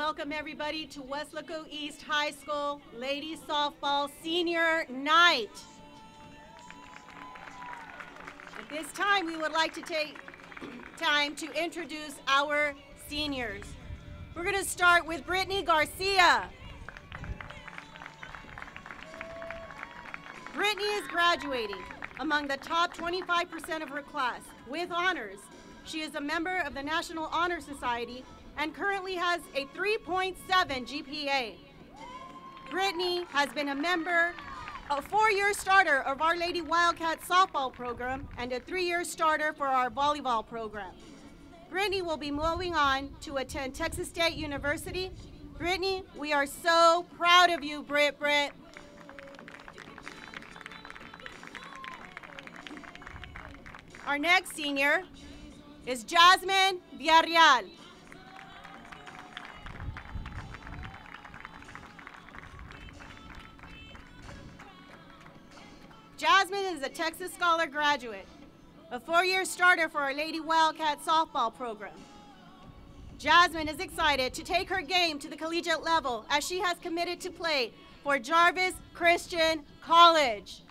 welcome everybody to Weslaco East High School Ladies Softball Senior Night. At this time, we would like to take time to introduce our seniors. We're going to start with Brittany Garcia. Brittany is graduating among the top 25% of her class with honors. She is a member of the National Honor Society and currently has a 3.7 GPA. Brittany has been a member, a 4-year starter of Our Lady Wildcats softball program and a 3-year starter for our volleyball program. Brittany will be moving on to attend Texas State University. Brittany, we are so proud of you, Britt. Our next senior is Jasmine Deon. Jasmine is a Texas Scholar graduate, a 4-year starter for Our Lady Wildcats softball program. Jasmine is excited to take her game to the collegiate level as she has committed to play for Jarvis Christian College.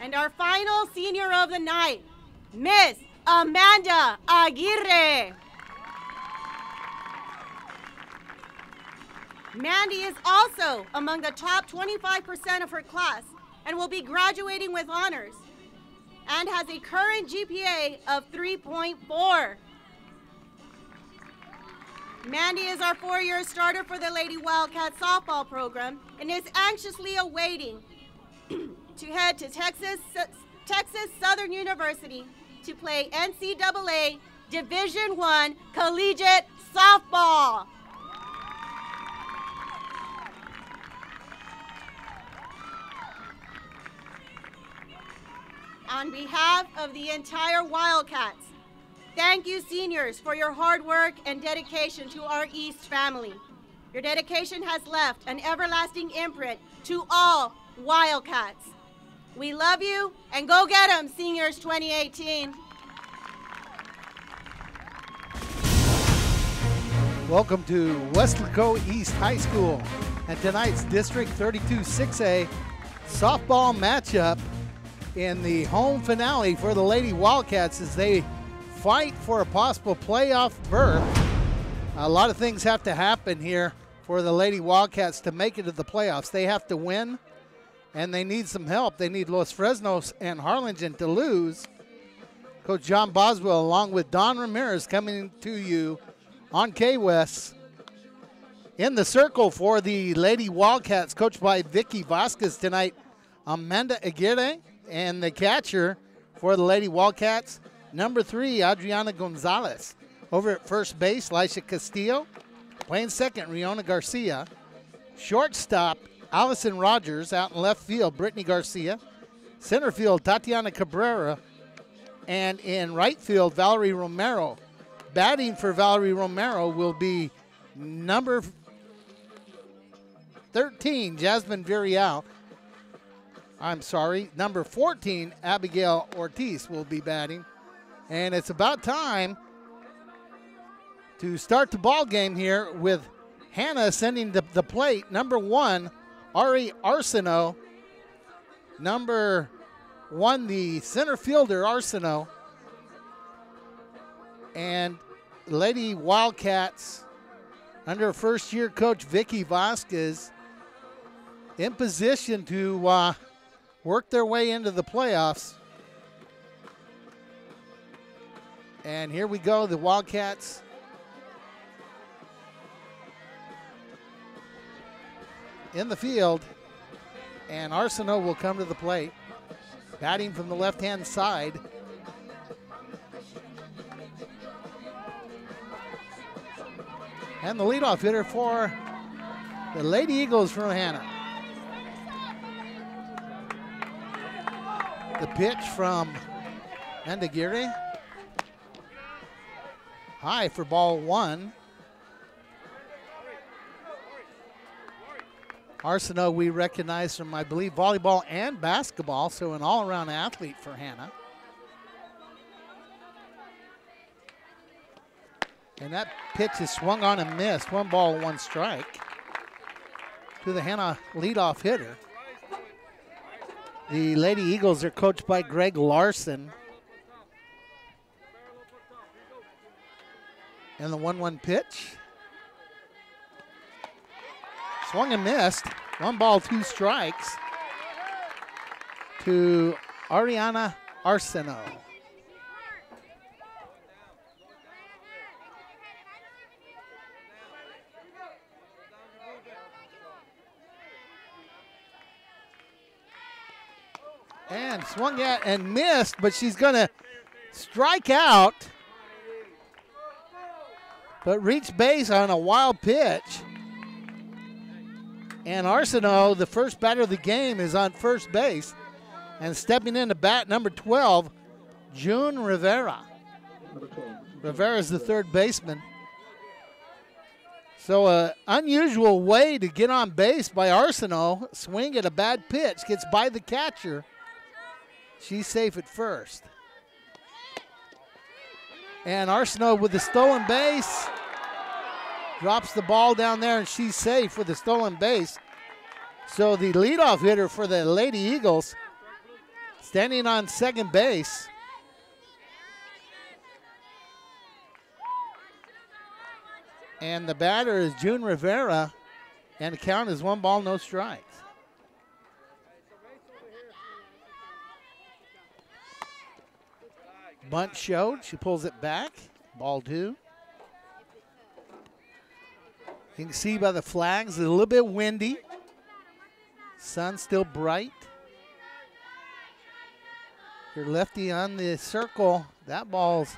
And our final senior of the night, Miss Amanda Aguirre. Mandy is also among the top 25% of her class and will be graduating with honors and has a current GPA of 3.4. Mandy is our 4-year starter for the Lady Wildcats softball program and is anxiously awaiting to head to Texas Southern University to play NCAA Division I collegiate softball. On behalf of the entire Wildcats, thank you seniors for your hard work and dedication to our East family. Your dedication has left an everlasting imprint to all Wildcats. We love you, and go get 'em, Seniors 2018. Welcome to Weslaco East High School and tonight's District 32 6A softball matchup in the home finale for the Lady Wildcats as they fight for a possible playoff berth. A lot of things have to happen here for the Lady Wildcats to make it to the playoffs. They have to win, and they need some help. They need Los Fresnos and Harlingen to lose. Coach John Boswell along with Don Ramirez coming to you on KWES. In the circle for the Lady Wildcats, coached by Vicky Vasquez tonight, Amanda Aguirre. And the catcher for the Lady Wildcats, number 3, Adriana Gonzalez. Over at first base, Lisha Castillo. Playing second, Riona Garcia. Shortstop, Allison Rogers. Out in left field, Brittany Garcia. Center field, Tatiana Cabrera. And in right field, Valerie Romero. Batting for Valerie Romero will be number 13, Jasmine Deon. Number 14, Abigail Ortiz will be batting. And it's about time to start the ball game here with Hanna sending the plate. Number 1, Ari Arsenault. Number 1, the center fielder, Arsenault. And Lady Wildcats, under first-year coach Vicky Vasquez, in position to work their way into the playoffs. And here we go, the Wildcats. In the field, and Arsenault will come to the plate, batting from the left-hand side. And the leadoff hitter for the Lady Eagles from Hanna. The pitch from Aguirre. High for ball 1. Arsenault we recognize from, I believe, volleyball and basketball, so an all-around athlete for Hanna. And that pitch is swung on and missed. 1 ball, 1 strike to the Hanna leadoff hitter. The Lady Eagles are coached by Greg Larson. And the 1-1 pitch. Swung and missed. 1 ball, 2 strikes to Ariana Arsenault. And swung at and missed, but she's going to strike out, but reach base on a wild pitch. And Arsenault, the first batter of the game, is on first base. And stepping in to bat, number 12, June Rivera. Rivera is the third baseman. So an unusual way to get on base by Arsenault. Swing at a bad pitch, gets by the catcher. She's safe at first. And Arsenault with the stolen base. Drops the ball down there, and she's safe with the stolen base. So the leadoff hitter for the Lady Eagles standing on second base. And the batter is June Rivera, and the count is 1 ball, no strikes. Bunt showed. She pulls it back. Ball 2. You can see by the flags, it's a little bit windy. Sun still bright. Your lefty on the circle. That ball's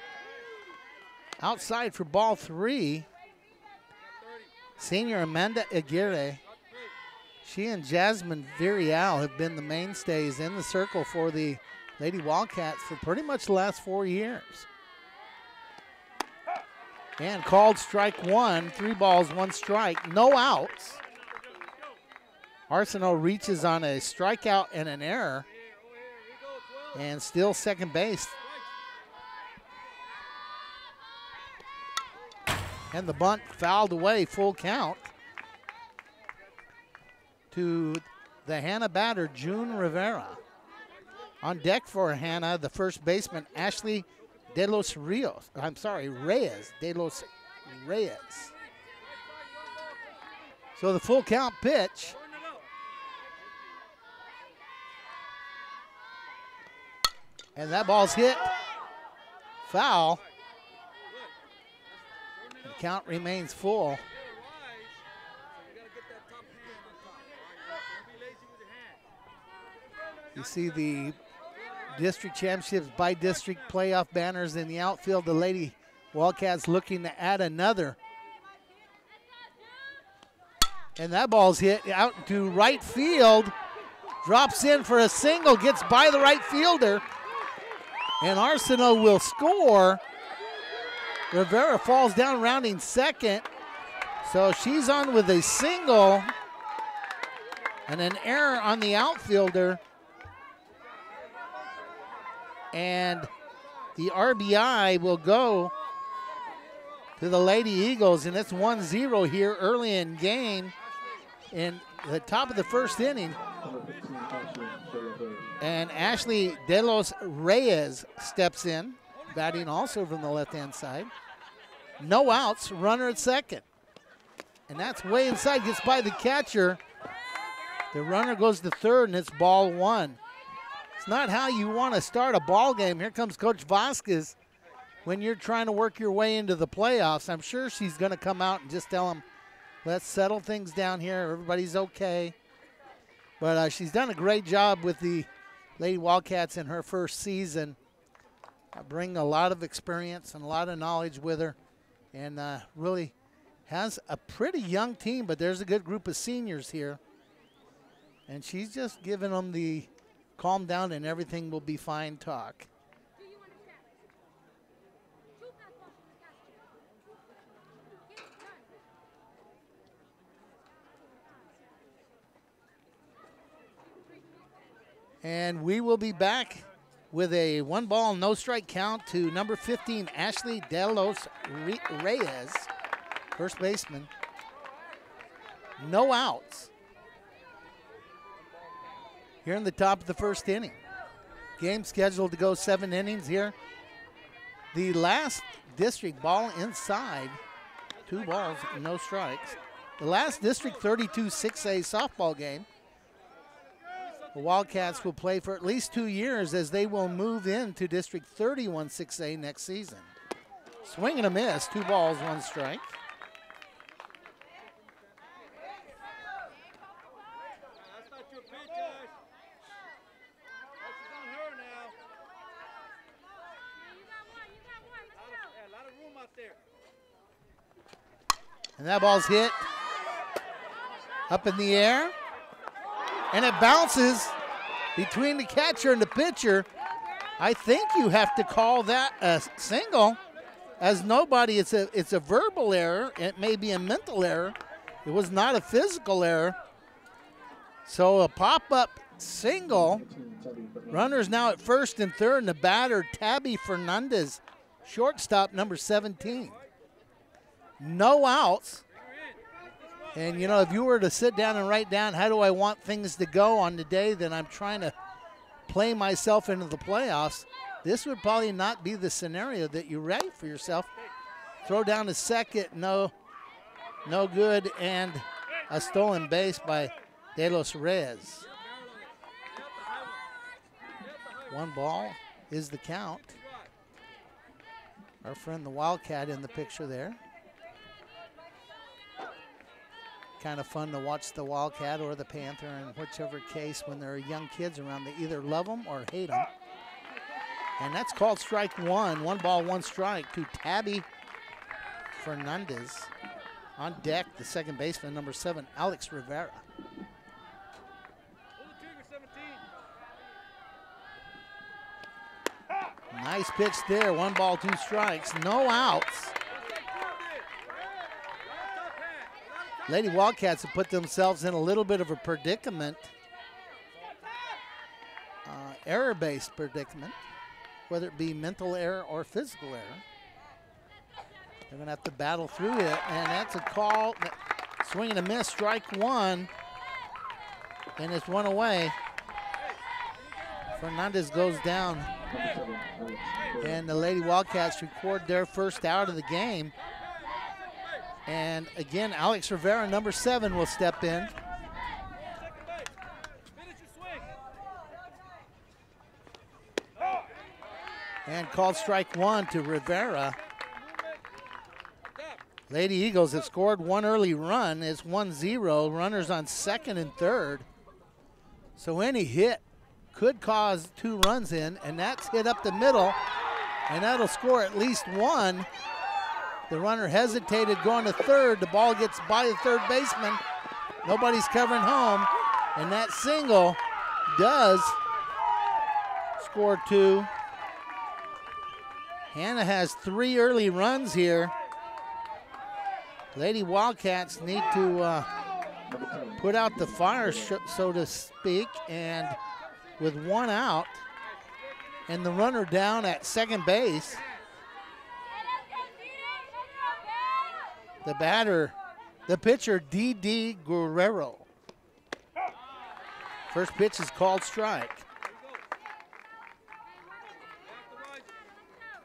outside for ball 3. Senior Amanda Aguirre. She and Jasmine Deon have been the mainstays in the circle for the Lady Wildcats for pretty much the last 4 years. And called strike 1, 3 balls, 1 strike, no outs. Arsenault reaches on a strikeout and an error, and still second base. And the bunt fouled away, full count to the Hanna batter, June Rivera. On deck for Hanna, the first baseman, Ashley Reyes. So the full count pitch. And that ball's hit. Foul. The count remains full. You see the district championships by district playoff banners in the outfield. The Lady Wildcats looking to add another. And that ball's hit out to right field. Drops in for a single, gets by the right fielder. And Arsenault will score. Rivera falls down rounding second. So she's on with a single and an error on the outfielder. And the RBI will go to the Lady Eagles, and it's 1-0 here early in game in the top of the first inning. And Ashley Reyes steps in, batting also from the left-hand side. No outs, runner at second. And that's way inside, gets by the catcher. The runner goes to third, and it's ball 1. It's not how you want to start a ball game. Here comes Coach Vasquez when you're trying to work your way into the playoffs. I'm sure she's going to come out and just tell them, let's settle things down here. Everybody's okay. But she's done a great job with the Lady Wildcats in her first season. Bring a lot of experience and a lot of knowledge with her, and really has a pretty young team, but there's a good group of seniors here. And she's just giving them the calm down and everything will be fine talk. And we will be back with a 1-ball, no strike count to number 15, Ashley De Los Reyes, first baseman. No outs here in the top of the first inning. Game scheduled to go 7 innings here. The last district ball inside, 2 balls, no strikes. The last District 32 6A softball game, the Wildcats will play for at least 2 years as they will move into District 31 6A next season. Swing and a miss, 2 balls, 1 strike. That's not your pitch, Ash. She's on her now. A lot of room out there. And that ball's hit up in the air. And it bounces between the catcher and the pitcher. I think you have to call that a single, as nobody, it's a verbal error. It may be a mental error. It was not a physical error. So a pop-up single. Runners now at first and third, and the batter, Tabby Fernandez, shortstop, number 17. No outs. And, you know, if you were to sit down and write down how do I want things to go on the day that I'm trying to play myself into the playoffs, this would probably not be the scenario that you write for yourself. Throw down to second, no good, and a stolen base by De Los Reyes. 1 ball is the count. Our friend the Wildcat in the picture there. Kind of fun to watch the Wildcat or the Panther, in whichever case, when there are young kids around, they either love them or hate them. And that's called strike 1. 1 ball, 1 strike to Tabby Fernandez. On deck, the second baseman, number 7, Alex Rivera. Nice pitch there. 1 ball, 2 strikes. No outs. Lady Wildcats have put themselves in a little bit of a predicament, error-based predicament, whether it be mental error or physical error. They're going to have to battle through it, and that's a call. Swing and a miss, strike 1, and it's 1 away. Fernandez goes down, and the Lady Wildcats record their first out of the game. And again, Alex Rivera, number 7, will step in. And called strike 1 to Rivera. Lady Eagles have scored 1 early run. It's 1-0. Runners on second and third. So any hit could cause 2 runs in, and that's hit up the middle, and that'll score at least 1. The runner hesitated going to third. The ball gets by the third baseman. Nobody's covering home. And that single does score 2. Hanna has 3 early runs here. Lady Wildcats need to put out the fire, so to speak. And with 1 out and the runner down at second base, the batter, the pitcher, D.D. Guerrero. First pitch is called strike.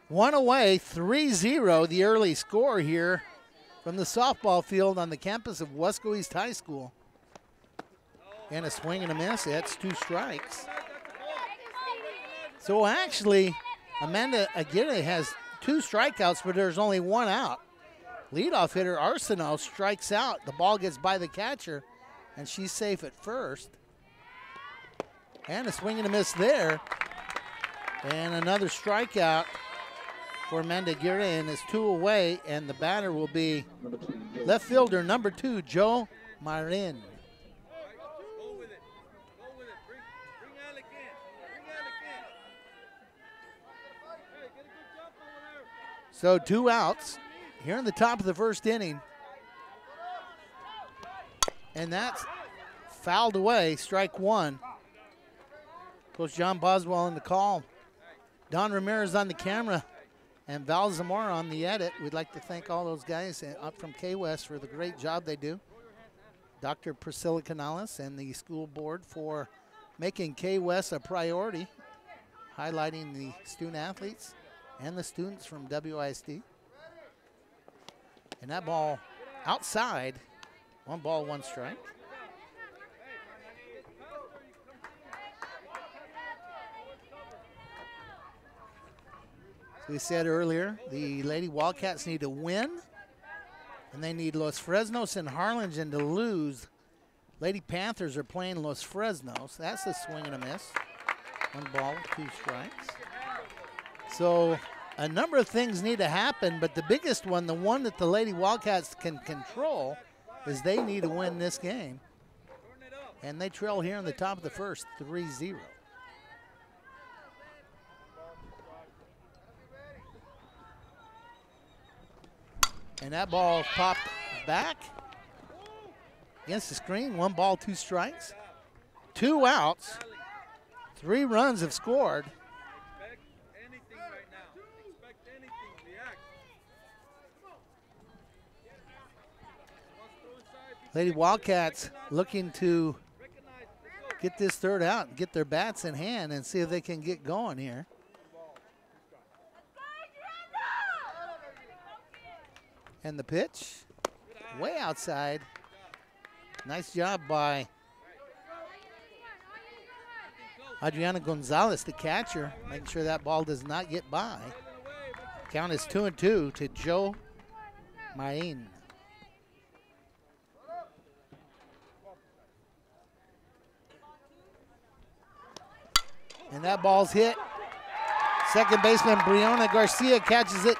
1 away, 3-0, the early score here from the softball field on the campus of Wesco East High School. And a swing and a miss, that's 2 strikes. So actually, Amanda Aguirre has 2 strikeouts, but there's only 1 out. Leadoff hitter Arsenault strikes out. The ball gets by the catcher, and she's safe at first. And a swing and a miss there. And another strikeout for Amanda Aguirre, and it's 2 away, and the batter will be left fielder number 2, Joe Marin. Go with it. Go with it. Bring Alec in. Bring Alec in. Hey, get a good jump over there. So 2 outs here in the top of the first inning. And that's fouled away, strike 1. Coach John Boswell in the call. Don Ramirez on the camera. And Val Zamora on the edit. We'd like to thank all those guys up from K-West for the great job they do. Dr. Priscilla Canales and the school board for making K-West a priority, highlighting the student athletes and the students from WISD. And that ball outside, 1 ball, 1 strike. As we said earlier, the Lady Wildcats need to win, and they need Los Fresnos and Harlingen to lose. Lady Panthers are playing Los Fresnos. That's a swing and a miss. 1 ball, 2 strikes. So a number of things need to happen, but the biggest one, the one that the Lady Wildcats can control, is they need to win this game. And they trail here in the top of the first, 3-0. And that ball popped back against the screen. 1 ball, 2 strikes. 2 outs. 3 runs have scored. Expect anything right now. Expect anything. React. Lady Wildcats looking to Recognize. Let's go. get this third out and get their bats in hand and see if they can get going here. And the pitch, way outside. Nice job by Adriana Gonzalez, the catcher, making sure that ball does not get by. Count is 2-2 to Joe Main. And that ball's hit. Second baseman Brittany Garcia catches it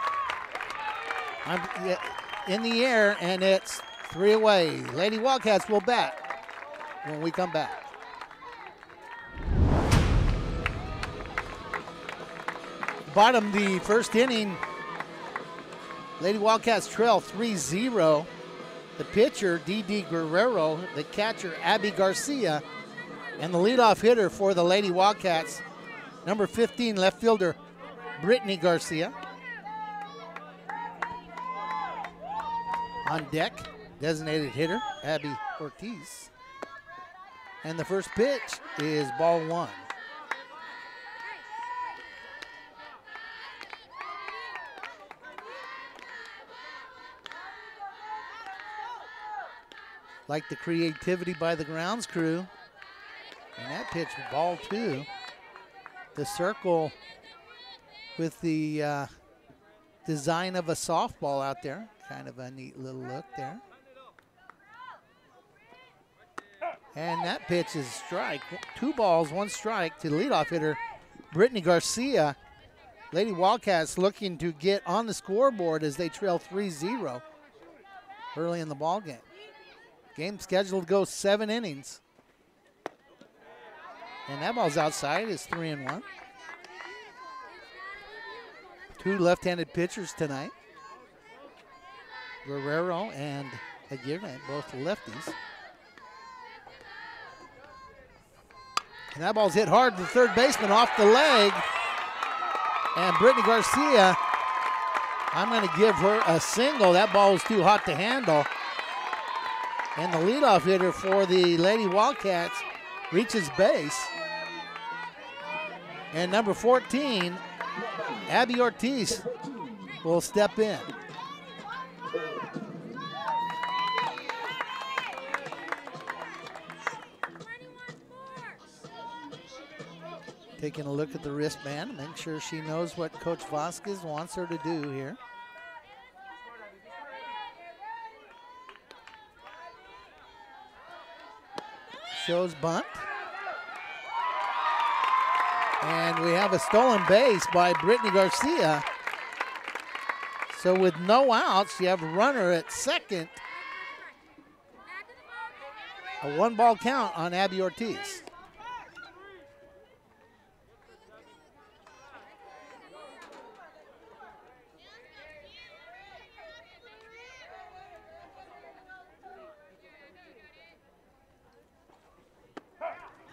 in the air, and it's 3 away. Lady Wildcats will bat when we come back. Bottom the first inning, Lady Wildcats trail 3-0. The pitcher, D.D. Guerrero, the catcher, Abby Garcia, and the leadoff hitter for the Lady Wildcats, number 15 left fielder, Brittany Garcia. On deck, designated hitter, Abby Ortiz. And the first pitch is ball 1. Like the creativity by the grounds crew. And that pitch, ball 2. The circle with the design of a softball out there. Kind of a neat little look there. And that pitch is strike. 2 balls, 1 strike to the leadoff hitter, Brittany Garcia. Lady Wildcats looking to get on the scoreboard as they trail 3-0 early in the ball game. Game scheduled to go 7 innings. And that ball's outside. It's 3-1. 2 left-handed pitchers tonight. Guerrero and Aguirre, both lefties. And that ball's hit hard to the third baseman off the leg. And Brittany Garcia, I'm going to give her a single. That ball was too hot to handle. And the leadoff hitter for the Lady Wildcats reaches base. And number 14, Abby Ortiz, will step in. Taking a look at the wristband, make sure she knows what Coach Vasquez wants her to do here. Shows bunt. And we have a stolen base by Brittany Garcia. So with no outs, you have a runner at second. A 1-ball count on Abby Ortiz.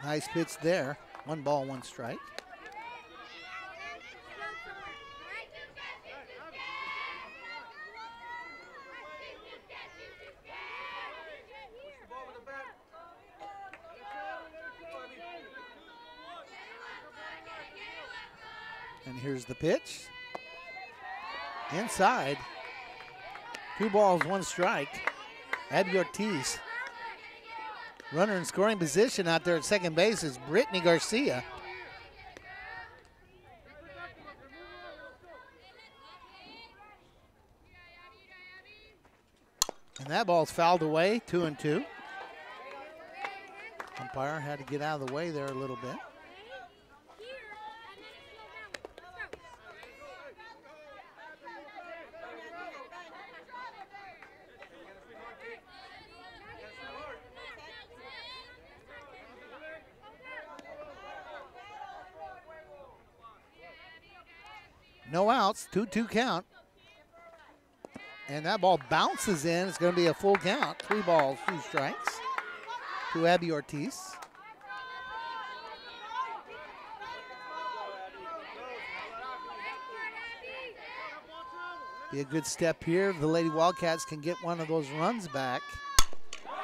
Nice pitch there. 1 ball, 1 strike. And here's the pitch. Inside. 2 balls, 1 strike. Abby Ortiz. Runner in scoring position out there at second base is Brittany Garcia. And that ball's fouled away, 2-2. Umpire had to get out of the way there a little bit. No outs, 2-2 count. And that ball bounces in. It's going to be a full count. 3 balls, 2 strikes to Abby Ortiz. Be a good step here. The Lady Wildcats can get one of those runs back.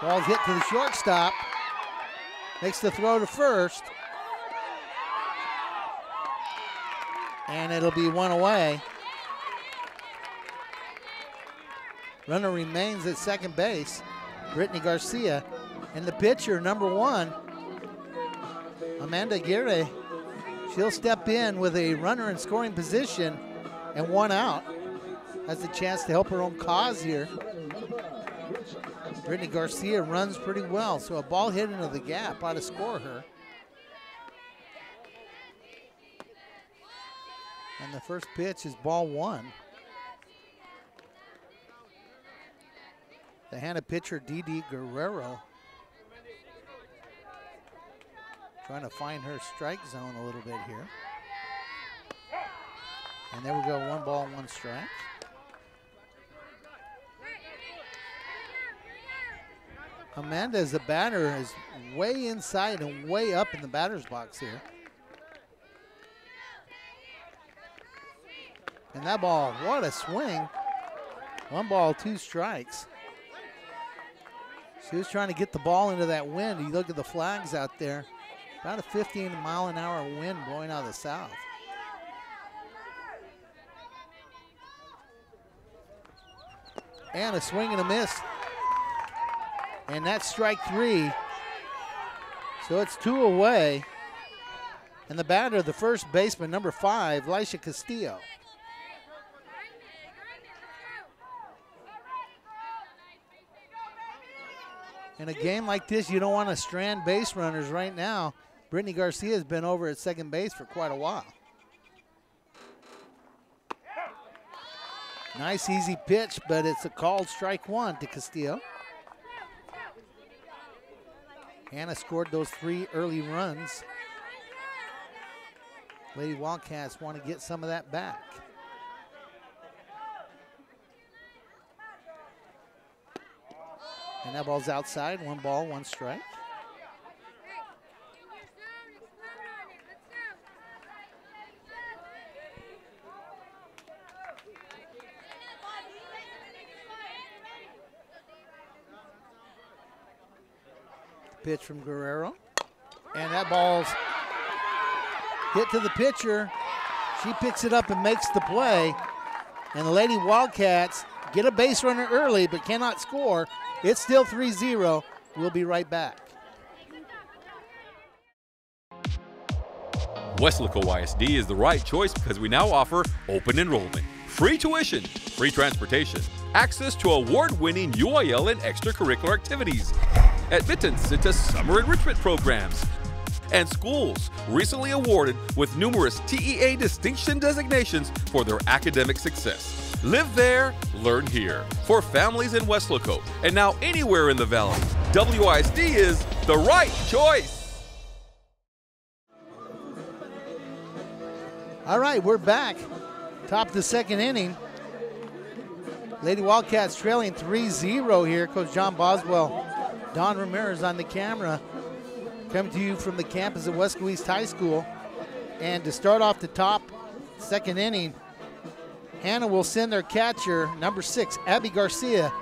Ball's hit to the shortstop. Makes the throw to first. And it'll be 1 away. Runner remains at second base, Brittany Garcia. And the pitcher, number 1, Amanda Aguirre. She'll step in with a runner in scoring position and 1 out. Has a chance to help her own cause here. Brittany Garcia runs pretty well, so a ball hit into the gap ought to score her. And the first pitch is ball 1. The Hanna pitcher, Didi Guerrero, trying to find her strike zone a little bit here. And there we go, 1 ball, 1 strike. Amanda, as a batter, is way inside and way up in the batter's box here. And that ball, what a swing. 1 ball, 2 strikes. She was trying to get the ball into that wind. You look at the flags out there, about a 15-mile-an-hour wind blowing out of the south. And a swing and a miss. And that's strike 3. So it's 2 away. And the batter, the first baseman, number 5, Lisha Castillo. In a game like this, you don't want to strand base runners right now. Brittany Garcia has been over at second base for quite a while. Nice, easy pitch, but it's a called strike 1 to Castillo. Hanna scored those 3 early runs. Lady Wildcats want to get some of that back. And that ball's outside, 1 ball, 1 strike. Pitch from Guerrero. And that ball's hit to the pitcher. She picks it up and makes the play. And the Lady Wildcats get a base runner early but cannot score. It's still 3-0. We'll be right back. Weslaco ISD is the right choice because we now offer open enrollment, free tuition, free transportation, access to award-winning UIL and extracurricular activities, admittance into summer enrichment programs, and schools recently awarded with numerous TEA distinction designations for their academic success. Live there, learn here. For families in Weslaco and now anywhere in the Valley, WISD is the right choice. All right, we're back. Top of the second inning. Lady Wildcats trailing 3-0 here. Coach John Boswell, Don Ramirez on the camera. Coming to you from the campus of Westco East High School. And to start off the top, second inning, Hanna will send their catcher, number 6, Abby Garcia,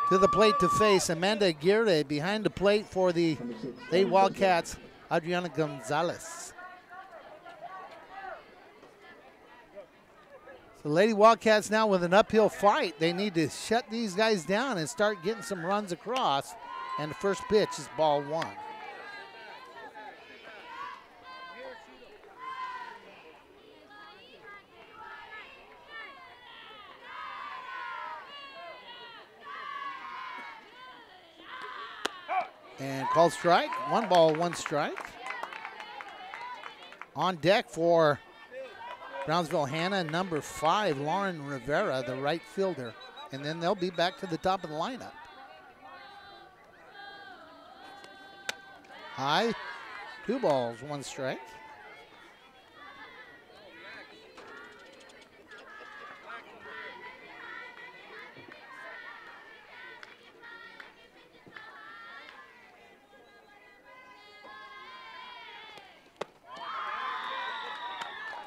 to the plate to face Amanda Aguirre. Behind the plate for the Lady Wildcats, Adriana Gonzalez. So Lady Wildcats now with an uphill fight. They need to shut these guys down and start getting some runs across. And the first pitch is ball 1. And called strike. 1 ball, 1 strike. On deck for Brownsville Hanna, number 5, Lauren Rivera, the right fielder. And then they'll be back to the top of the lineup. High, 2 balls, 1 strike.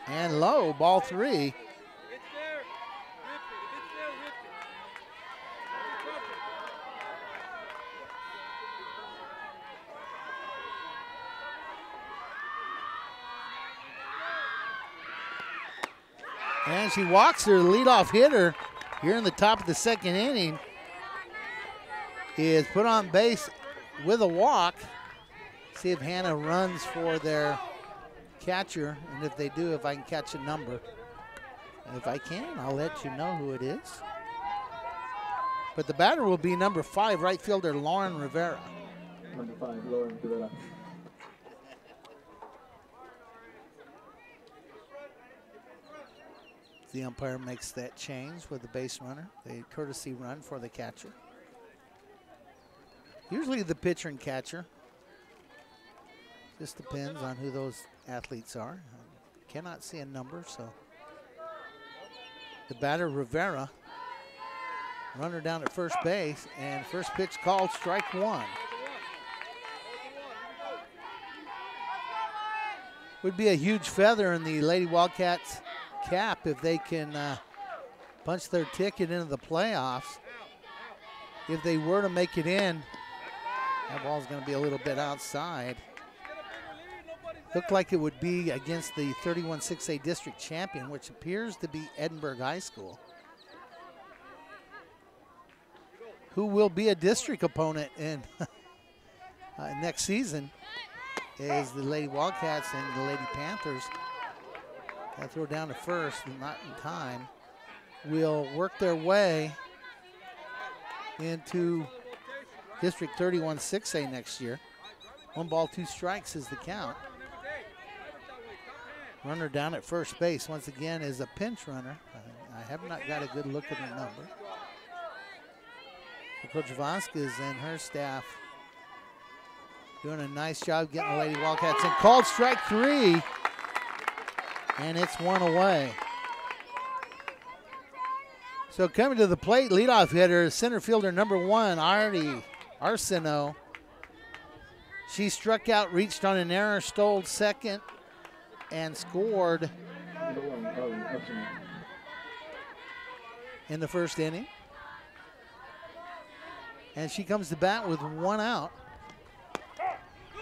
And low, ball 3. And she walks her leadoff hitter here in the top of the second inning. Is put on base with a walk. See if Hanna runs for their catcher, and if they do, if I can catch a number. And if I can, I'll let you know who it is. But the batter will be number 5, right fielder Lauren Rivera. Number 5, Lauren Rivera. The umpire makes that change with the base runner, the courtesy run for the catcher. Usually the pitcher and catcher. Just depends on who those athletes are. Cannot see a number, so. The batter, Rivera. Runner down at first base, and first pitch called, strike 1. Would be a huge feather in the Lady Wildcats cap if they can punch their ticket into the playoffs. If they were to make it in, that ball's going to be a little bit outside. Looked like it would be against the 31-6A district champion, which appears to be Edinburgh High School, who will be a district opponent in next season, is the Lady Wildcats and the Lady Panthers. Got to throw down to first, not in time. Will work their way into District 31-6A next year. 1 ball, 2 strikes is the count. Runner down at first base once again is a pinch runner. I have not got a good look at the number. Coach Vasquez and her staff doing a nice job getting the Lady Wildcats in. Called strike 3, and it's 1 away. So coming to the plate, leadoff hitter, center fielder number 1, Artie Arsenault. She struck out, reached on an error, stole second, and scored in the first inning. And she comes to bat with 1 out.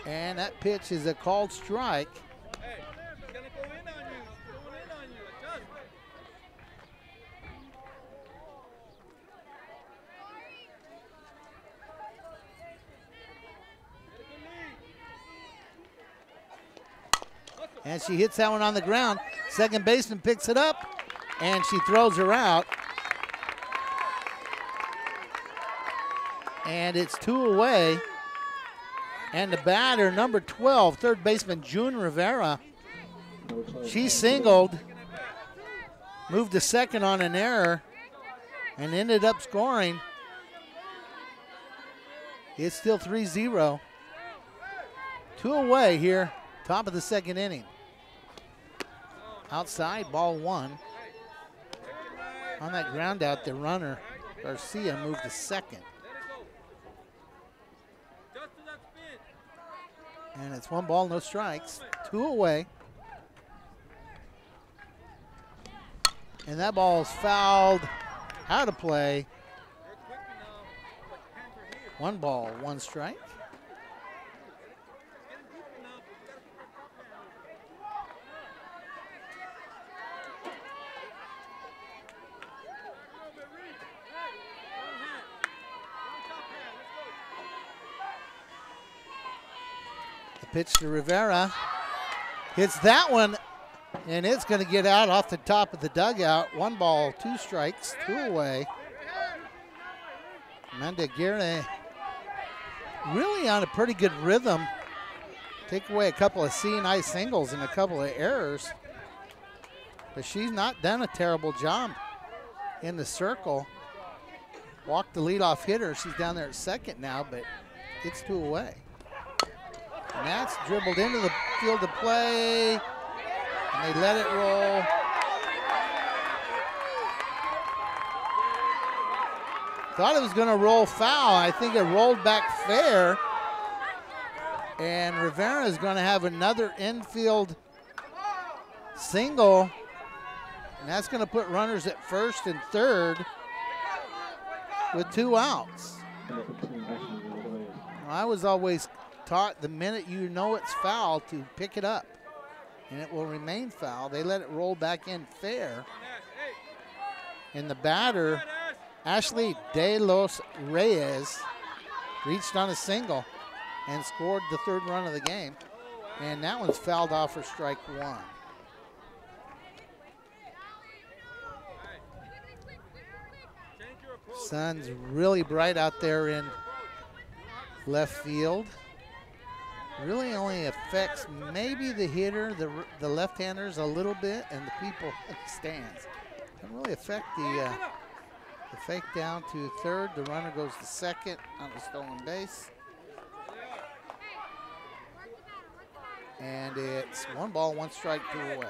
And that pitch is a called strike. Hey, he's gonna go in on you. Going in on you. Adjust. And she hits that one on the ground. Second baseman picks it up, and she throws her out. And it's 2 away. And the batter, number 12, third baseman June Rivera. She singled, moved to second on an error, and ended up scoring. It's still 3-0. 2 away here, top of the second inning. Outside, ball 1. On that ground out, the runner, Garcia, moved to second. Just to that spin. And it's 1 ball, no strikes, 2 away. And that ball's fouled, out of play. 1 ball, 1 strike. The pitch to Rivera. Hits that one, and it's going to get out off the top of the dugout. 1 ball, 2 strikes, 2 away. Aguirre really on a pretty good rhythm. Take away a couple of C&I singles and a couple of errors. But she's not done a terrible job in the circle. Walked the leadoff hitter. She's down there at second now, but it's 2 away. And that's dribbled into the field of play, and they let it roll. Thought it was going to roll foul. I think it rolled back fair. And Rivera is going to have another infield single. And that's going to put runners at first and third with 2 outs. I was always taught the minute you know it's foul to pick it up, and it will remain foul. They let it roll back in fair. And the batter, Ashley De Los Reyes, reached on a single and scored the 3rd run of the game. And that one's fouled off for strike 1. Sun's really bright out there in left field. Really only affects maybe the hitter, the left-handers a little bit, and the people in the stands. Doesn't really affect the fake down to third. The runner goes to second on the stolen base. And it's 1 ball, 1 strike, 2 away.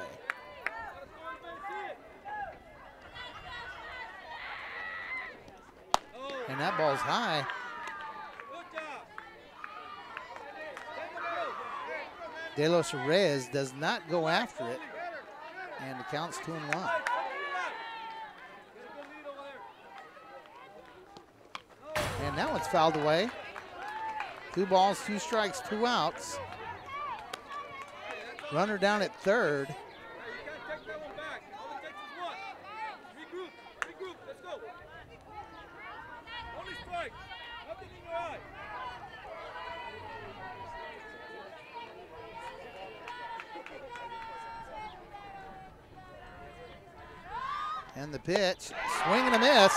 And that ball's high. De Los Reyes does not go after it, and the count's 2-1. And that one's fouled away. 2 balls, 2 strikes, 2 outs. Runner down at third. And the pitch, swing and a miss,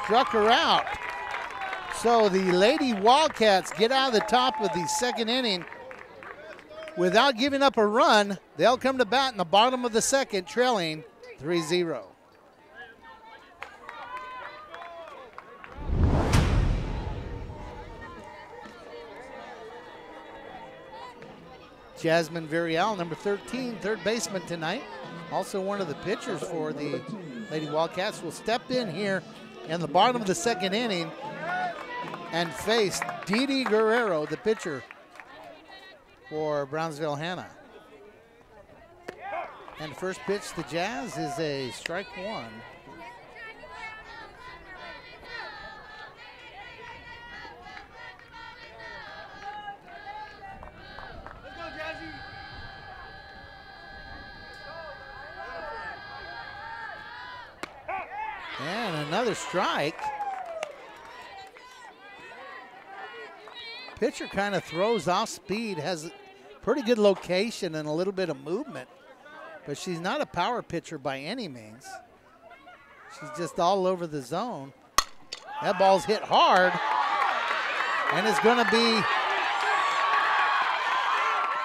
struck her out. So the Lady Wildcats get out of the top of the 2nd inning without giving up a run. They'll come to bat in the bottom of the 2nd, trailing 3-0. Jasmine Deon, number 13, 3rd baseman tonight. Also one of the pitchers for the Lady Wildcats, will step in here in the bottom of the 2nd inning and face Didi Guerrero, the pitcher for Brownsville Hanna. And the first pitch to Jazz is a strike 1. And another strike. Pitcher kind of throws off speed, has pretty good location and a little bit of movement, but she's not a power pitcher by any means. She's just all over the zone. That ball's hit hard, and it's going to be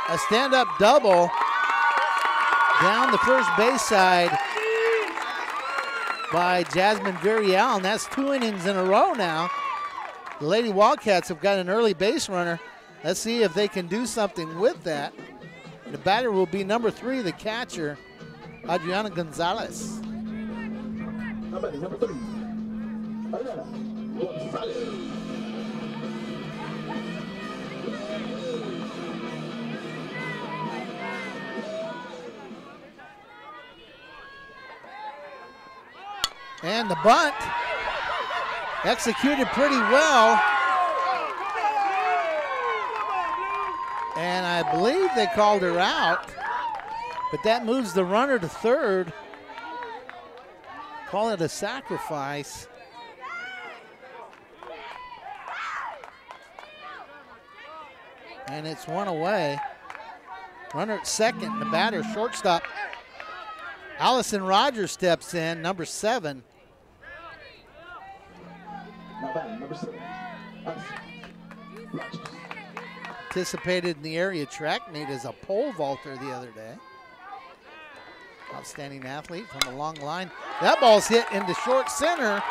a stand-up double down the first base side by Jasmine Deon. That's 2 innings in a row now. The Lady Wildcats have got an early base runner. Let's see if they can do something with that. The batter will be number 3, the catcher, Adriana Gonzalez. Number 3, Adriana Gonzalez. And the bunt executed pretty well. And I believe they called her out, but that moves the runner to third. Call it a sacrifice. And it's one away. Runner at second, the batter, shortstop. Allison Rogers steps in, number 7. Now batting, number 7. Allison Rogers. Participated in the area track meet as a pole vaulter the other day. Outstanding athlete from a long line. That ball's hit into short center.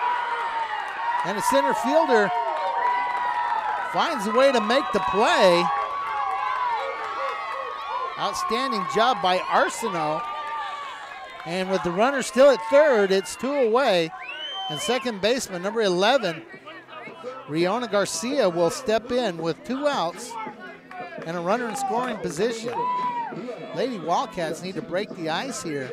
And the center fielder finds a way to make the play. Outstanding job by Arsenault. And with the runner still at third, it's 2 away. And second baseman, number 11, Brittany Garcia, will step in with 2 outs and a runner in scoring position. Lady Wildcats need to break the ice here.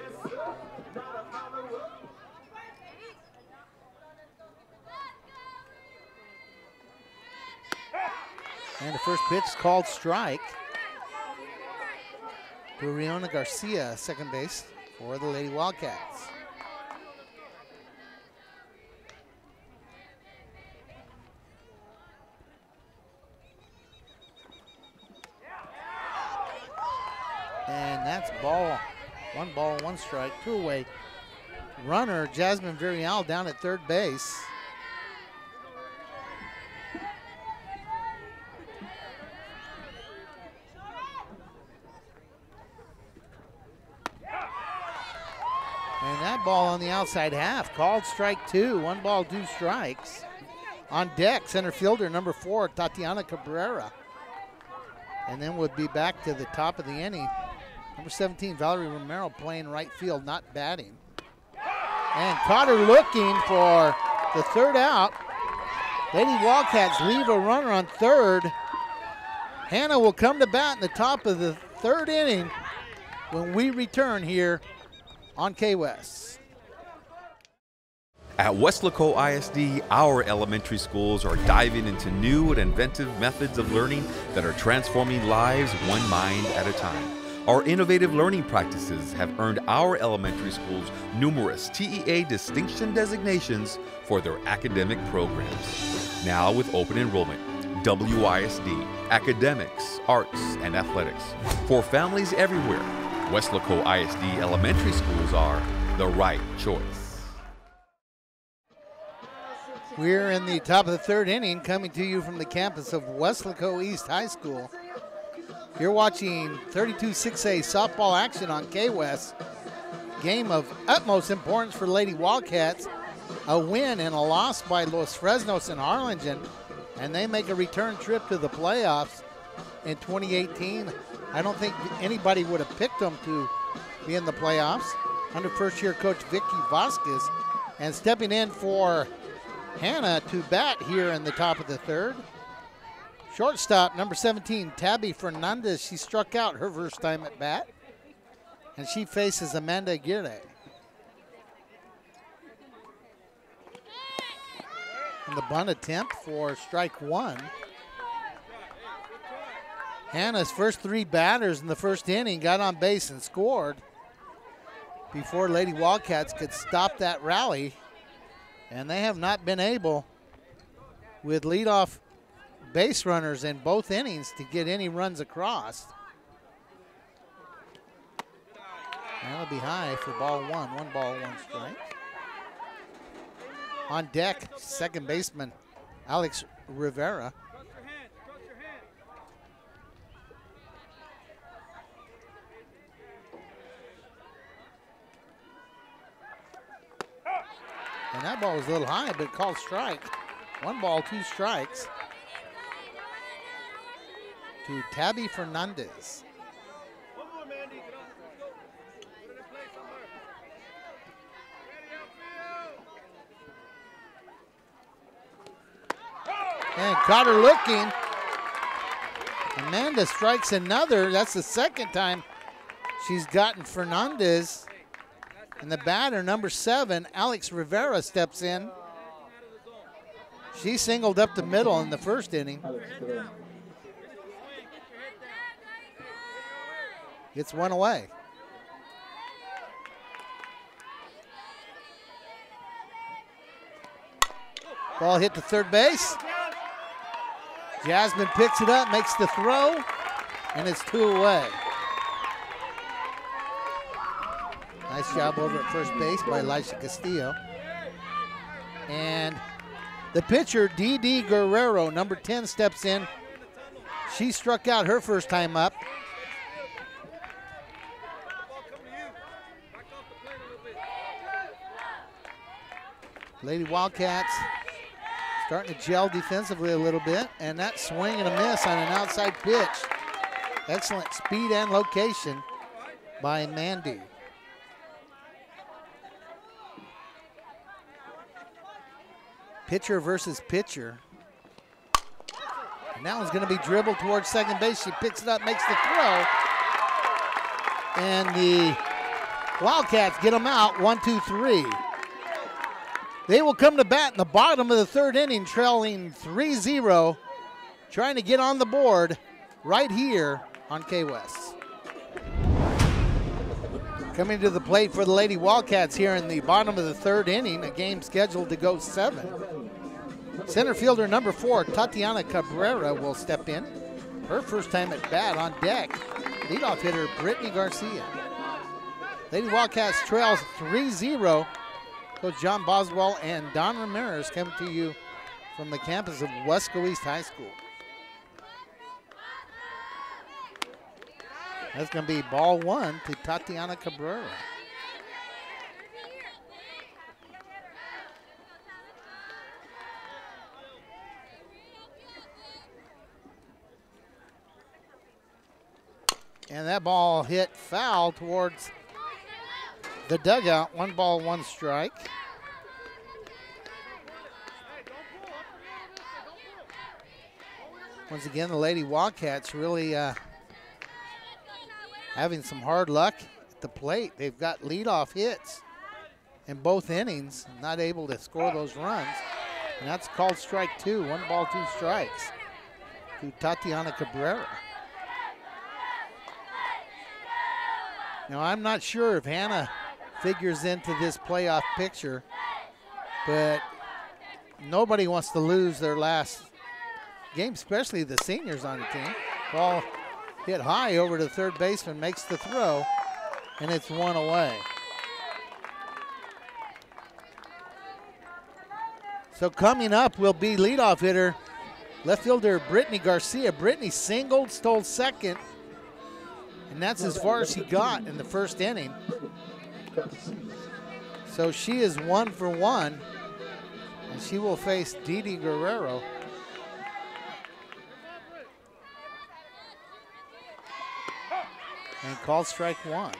And the first pitch is called strike to Brittany Garcia, second base for the Lady Wildcats. And that's ball, 1 strike, 2 away. Runner, Jasmine Deon, down at third base. And that ball on the outside half, called strike 2, 1 ball, 2 strikes. On deck, center fielder, number 4, Tatiana Cabrera. And then would be back to the top of the inning. Number 17, Valerie Romero, playing right field, not batting. And Cotter looking for the third out. Lady Wildcats leave a runner on third. Hanna will come to bat in the top of the third inning when we return here on KWES. At Weslaco ISD, our elementary schools are diving into new and inventive methods of learning that are transforming lives one mind at a time. Our innovative learning practices have earned our elementary schools numerous TEA distinction designations for their academic programs. Now with open enrollment, WISD, academics, arts, and athletics. For families everywhere, Weslaco ISD elementary schools are the right choice. We're in the top of the third inning, coming to you from the campus of Weslaco East High School. You're watching 32-6A softball action on KWES. Game of utmost importance for Lady Wildcats. A win and a loss by Los Fresnos and Harlingen. And they make a return trip to the playoffs in 2018. I don't think anybody would have picked them to be in the playoffs. Under first-year coach Vicky Vasquez. And stepping in for Hanna to bat here in the top of the third. Shortstop, number 17, Tabby Fernandez. She struck out her first time at bat. And she faces Amanda Aguirre. And the bunt attempt for strike 1. Hanna's first 3 batters in the first inning got on base and scored before Lady Wildcats could stop that rally. And they have not been able, with leadoff base runners in both innings, to get any runs across. That'll be high for ball 1. 1 ball, 1 strike. On deck, second baseman Alex Rivera. And that ball was a little high, but called strike. 1 ball, 2 strikes to Tabby Fernandez. And Cotter looking. Amanda strikes another. That's the second time she's gotten Fernandez And the batter, number 7, Alex Rivera, steps in. She singled up the middle in the first inning. Alex Rivera. Gets one away. Ball hit to third base. Jasmine picks it up, makes the throw, and it's 2 away. Nice job over at first base by Elisha Castillo. And the pitcher, D.D. Guerrero, number 10, steps in. She struck out her first time up. Lady Wildcats starting to gel defensively a little bit, and that swing and a miss on an outside pitch. Excellent speed and location by Mandy. Pitcher versus pitcher. And that one's going to be dribbled towards second base. She picks it up, makes the throw. And the Wildcats get them out, 1-2-3. They will come to bat in the bottom of the third inning, trailing 3-0, trying to get on the board right here on KWEHS. Coming to the plate for the Lady Wildcats here in the bottom of the third inning, a game scheduled to go 7. Center fielder number 4, Tatiana Cabrera, will step in. Her first time at bat on deck. Leadoff hitter Brittany Garcia. Lady Wildcats trails 3-0. Coach John Boswell and Don Ramirez come to you from the campus of Wesco East High School. That's going to be ball 1 to Tatiana Cabrera. And that ball hit foul towards the dugout. 1 ball, 1 strike. Once again, the Lady Wildcats really having some hard luck at the plate. They've got leadoff hits in both innings, not able to score those runs. And that's called strike 2. 1 ball, 2 strikes to Tatiana Cabrera. Now, I'm not sure if Hanna figures into this playoff picture, but nobody wants to lose their last game, especially the seniors on the team. Ball hit high over to third baseman, makes the throw, and it's 1 away. So coming up will be leadoff hitter, left fielder Brittany Garcia. Brittany singled, stole second, and that's as far as she got in the first inning. So she is 1 for 1, and she will face Didi Guerrero. And called strike 1.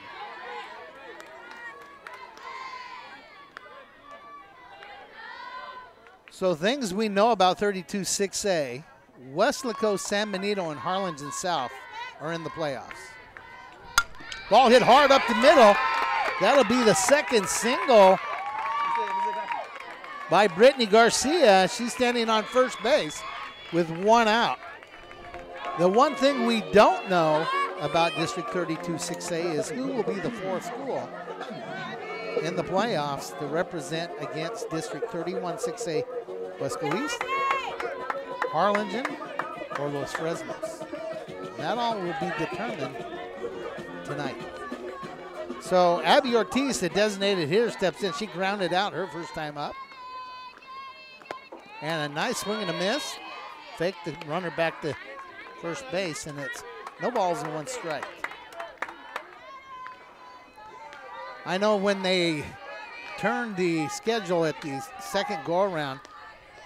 So things we know about 32-6A, Weslaco, San Benito, and Harlingen South are in the playoffs. Ball hit hard up the middle. That'll be the second single by Brittany Garcia. She's standing on first base with 1 out. The one thing we don't know about District 32-6A is who will be the 4th school in the playoffs to represent against District 31-6A Wesco East, Harlingen, or Los Fresnos. That all will be determined tonight. So Abby Ortiz, the designated hitter, steps in. She grounded out her first time up. And a nice swing and a miss. Fake the runner back to first base, and it's no balls and 1 strike. I know when they turned the schedule at the second go-around,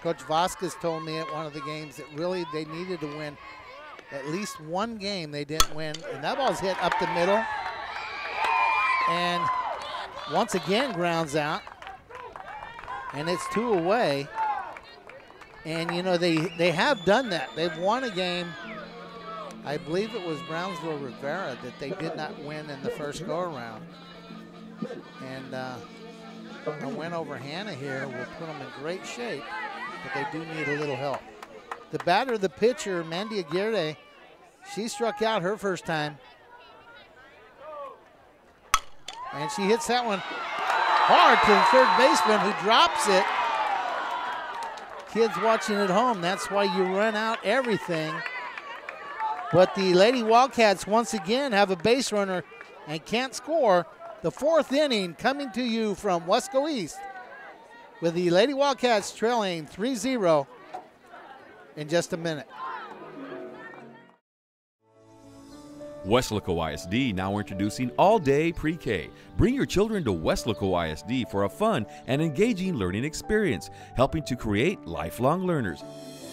Coach Vasquez told me at one of the games that really they needed to win at least 1 game they didn't win, and that ball's hit up the middle. And once again grounds out, and it's 2 away. And, you know, they have done that. They've won a game. I believe it was Brownsville Rivera that they did not win in the first go-around. And a win over Hanna here will put them in great shape, but they do need a little help. The batter, the pitcher, Mandy Aguirre, she struck out her first time. And she hits that one hard to the third baseman, who drops it. Kids watching at home, that's why you run out everything. But the Lady Wildcats once again have a base runner and can't score. The fourth inning coming to you from Wesco East, with the Lady Wildcats trailing 3-0 in just a minute. Weslaco ISD now introducing all-day pre-K. Bring your children to Weslaco ISD for a fun and engaging learning experience, helping to create lifelong learners.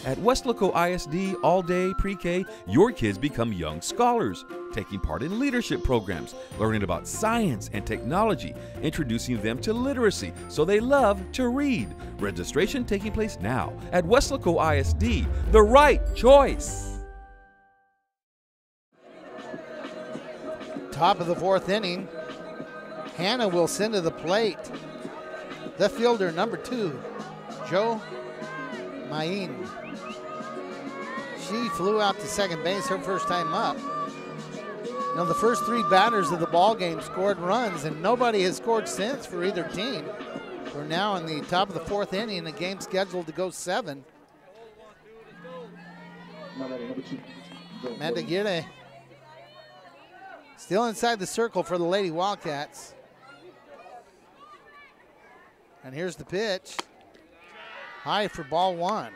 At Weslaco ISD all-day pre-K, your kids become young scholars, taking part in leadership programs, learning about science and technology, introducing them to literacy so they love to read. Registration taking place now at Weslaco ISD, the right choice. Top of the fourth inning, Hanna will send to the plate the fielder, number 2, Jo Main. She flew out to second base her first time up. Now, the first 3 batters of the ball game scored runs, and nobody has scored since for either team. We're now in the top of the fourth inning, a game scheduled to go 7. Mandy Aguirre still inside the circle for the Lady Wildcats. And here's the pitch. High for ball 1.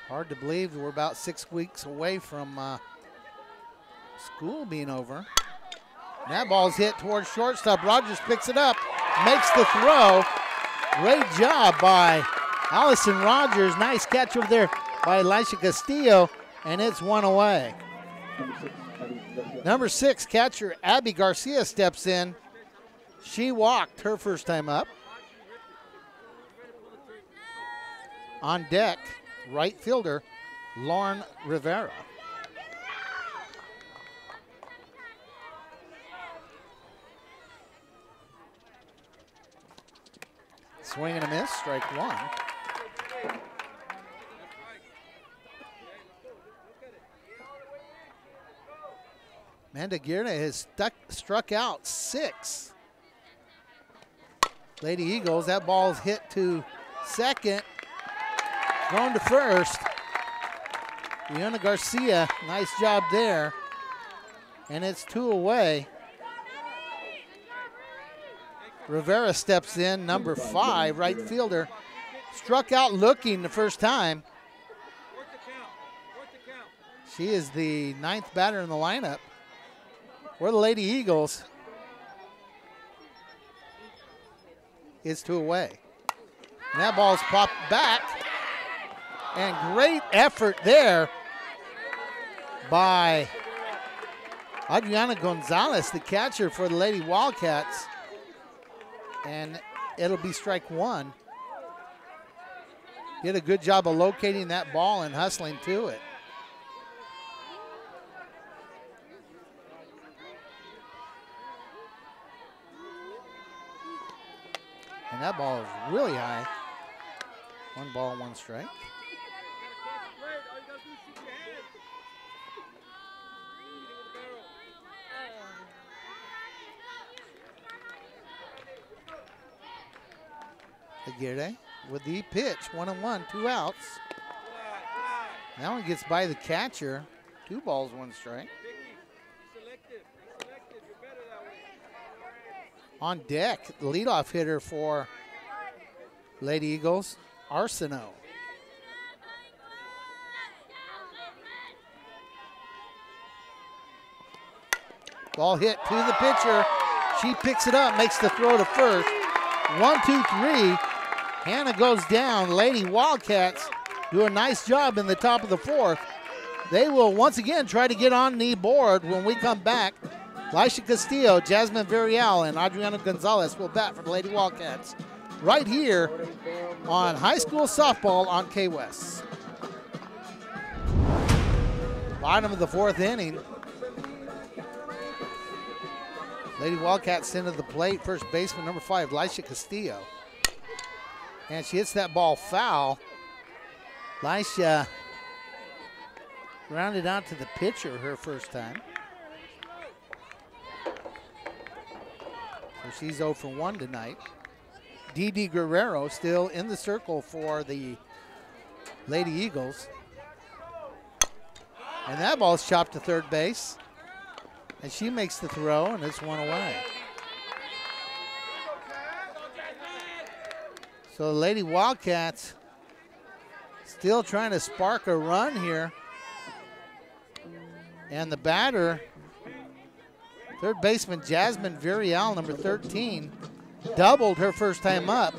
Hard to believe we're about 6 weeks away from school being over. And that ball's hit towards shortstop. Rogers picks it up, makes the throw. Great job by Allison Rogers. Nice catch over there by Elisha Castillo, and it's 1 away. Number 6 catcher Abby Garcia steps in. She walked her first time up. On deck, right fielder Lauren Rivera. Swing and a miss, strike 1. Mandy Aguirre has struck out 6. Lady Eagles, that ball is hit to second, thrown to first. Brittany Garcia, nice job there. And it's 2 away. Rivera steps in, number 5, right fielder. Struck out looking the first time. She is the 9th batter in the lineup for the Lady Eagles. It's 2 away. And that ball's popped back. And great effort there by Adriana Gonzalez, the catcher for the Lady Wildcats. And it'll be strike 1. Did a good job of locating that ball and hustling to it. And that ball is really high. 1 ball, 1 strike. Aguirre with the pitch, 1-1, 2 outs. That one gets by the catcher. 2 balls, 1 strike. On deck, the leadoff hitter for Lady Eagles, Arsenault. Ball hit to the pitcher. She picks it up, makes the throw to first. 1, 2, 3. Hanna goes down. Lady Wildcats do a nice job in the top of the 4th. They will once again try to get on the board when we come back. Elisha Castillo, Jasmine Deon, and Adriana Gonzalez will bat for the Lady Wildcats. right here on high school softball on KWES. Bottom of the 4th inning. Lady Wildcats into the plate. First baseman, number 5, Lisha Castillo. And she hits that ball foul. Lisha grounded out to the pitcher her first time. So she's 0 for 1 tonight. Dee Guerrero still in the circle for the Lady Eagles. And that ball's chopped to third base. And she makes the throw, and it's one away. So the Lady Wildcats still trying to spark a run here. And the batter, third baseman Jasmine Deon, number 13, doubled her first time up,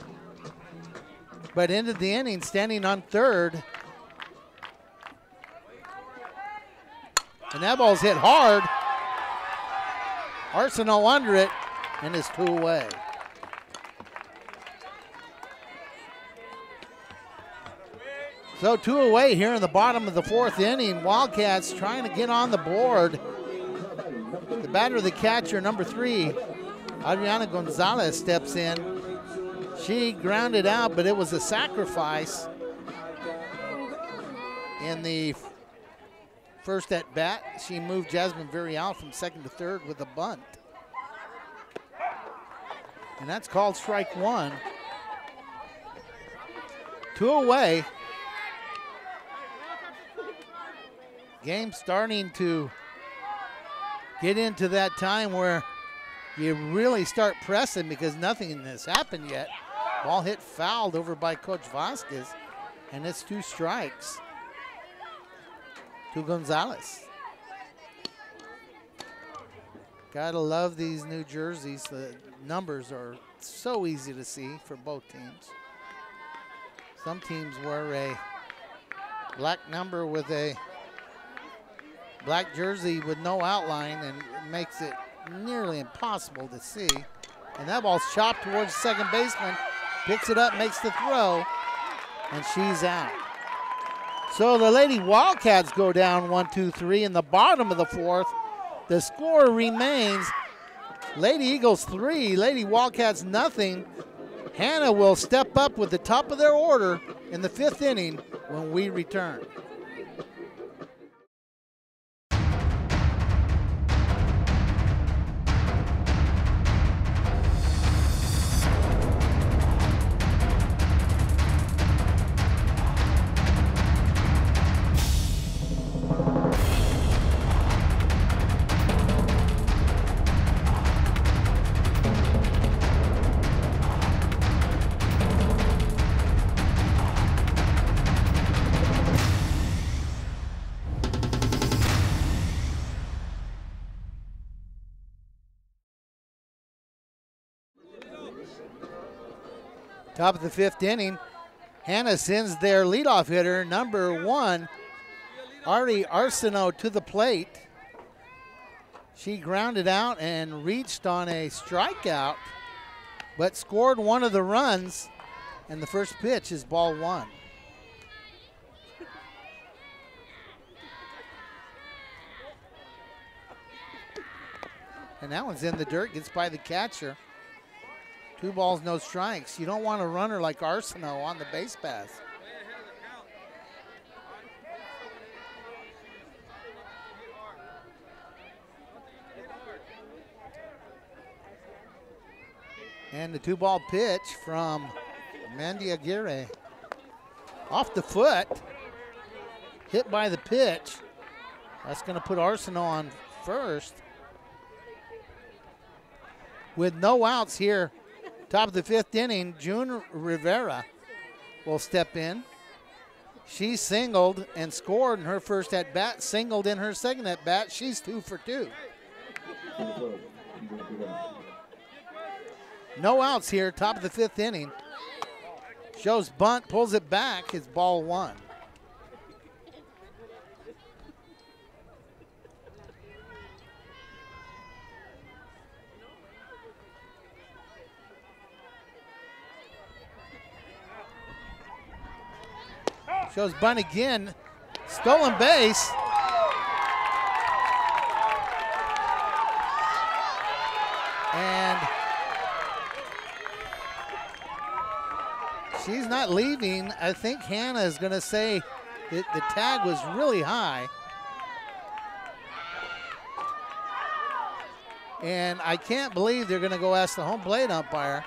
but ended the inning standing on third. And that ball's hit hard. Arsenault under it, and is 2 away. So 2 away here in the bottom of the 4th inning. Wildcats trying to get on the board. The batter, the catcher, number 3, Adriana Gonzalez, steps in. She grounded out, but it was a sacrifice in the first at bat. She moved Jasmine Deon from second to third with a bunt. And that's called strike 1. 2 away. Game starting to get into that time where you really start pressing because nothing has happened yet. Ball hit fouled over by Coach Vasquez, and it's 2 strikes to Gonzalez. Gotta love these new jerseys. The numbers are so easy to see for both teams. Some teams wear a black number with a black jersey with no outline, and it makes it nearly impossible to see. And that ball's chopped towards second baseman, picks it up, makes the throw, and she's out. So the Lady Wildcats go down 1-2-3 in the bottom of the 4th. The score remains Lady Eagles 3, Lady Wildcats nothing. Hanna will step up with the top of their order in the 5th inning when we return. Top of the 5th inning, Hanna sends their leadoff hitter, number 1, Ari Arsenault, to the plate. She grounded out and reached on a strikeout, but scored one of the runs, and the first pitch is ball 1. And that one's in the dirt, gets by the catcher. 2 balls, no strikes. You don't want a runner like Arsenault on the base pass. And the 2-ball pitch from Mandy Aguirre. Off the foot, hit by the pitch. That's going to put Arsenault on first. With no outs here, top of the 5th inning, June Rivera will step in. She singled and scored in her first at-bat, singled in her second at-bat. She's 2 for 2. No outs here, top of the 5th inning. Shows bunt, pulls it back. It's ball 1. Shows bunt again. Stolen base. And she's not leaving. I think Hanna is going to say that the tag was really high. And I can't believe they're going to go ask the home plate umpire.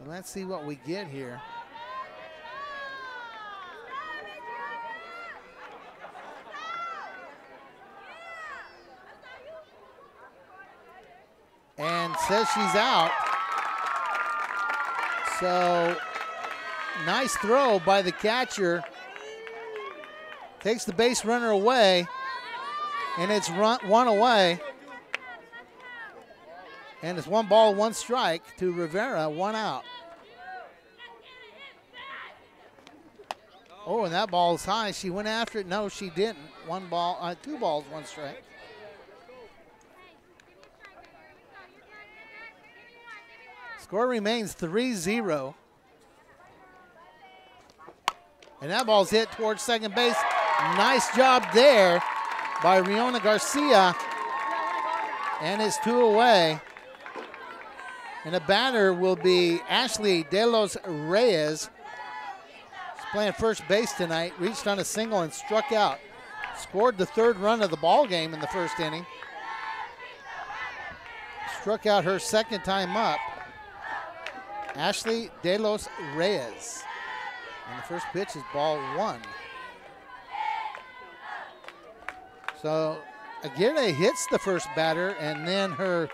Let's see what we get here. And says she's out. So nice throw by the catcher. Takes the base runner away, and it's one away. And it's 1 ball, 1 strike to Rivera, 1 out. Oh, and that ball is high. She went after it. No, she didn't. 2 balls, 1 strike. Score remains 3-0. And that ball's hit towards second base. Nice job there by Brittany Garcia. And it's 2 away. And the batter will be Ashley De Los Reyes. She's playing first base tonight. Reached on a single and struck out. Scored the 3rd run of the ball game in the 1st inning. Struck out her 2nd time up. Ashley De Los Reyes. And the first pitch is ball 1. So Aguirre hits the first batter, and then her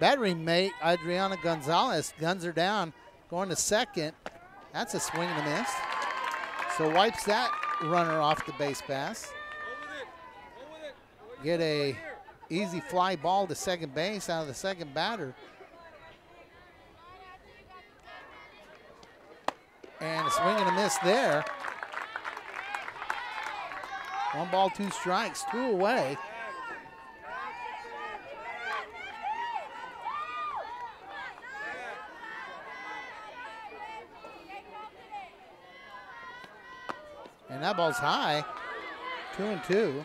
battery mate, Adriana Gonzalez, guns her down, going to second. That's a swing and a miss. So wipes that runner off the base pass. Get a easy fly ball to second base out of the second batter. And a swing and a miss there. 1 ball, 2 strikes, 2 away. And that ball's high, 2-2.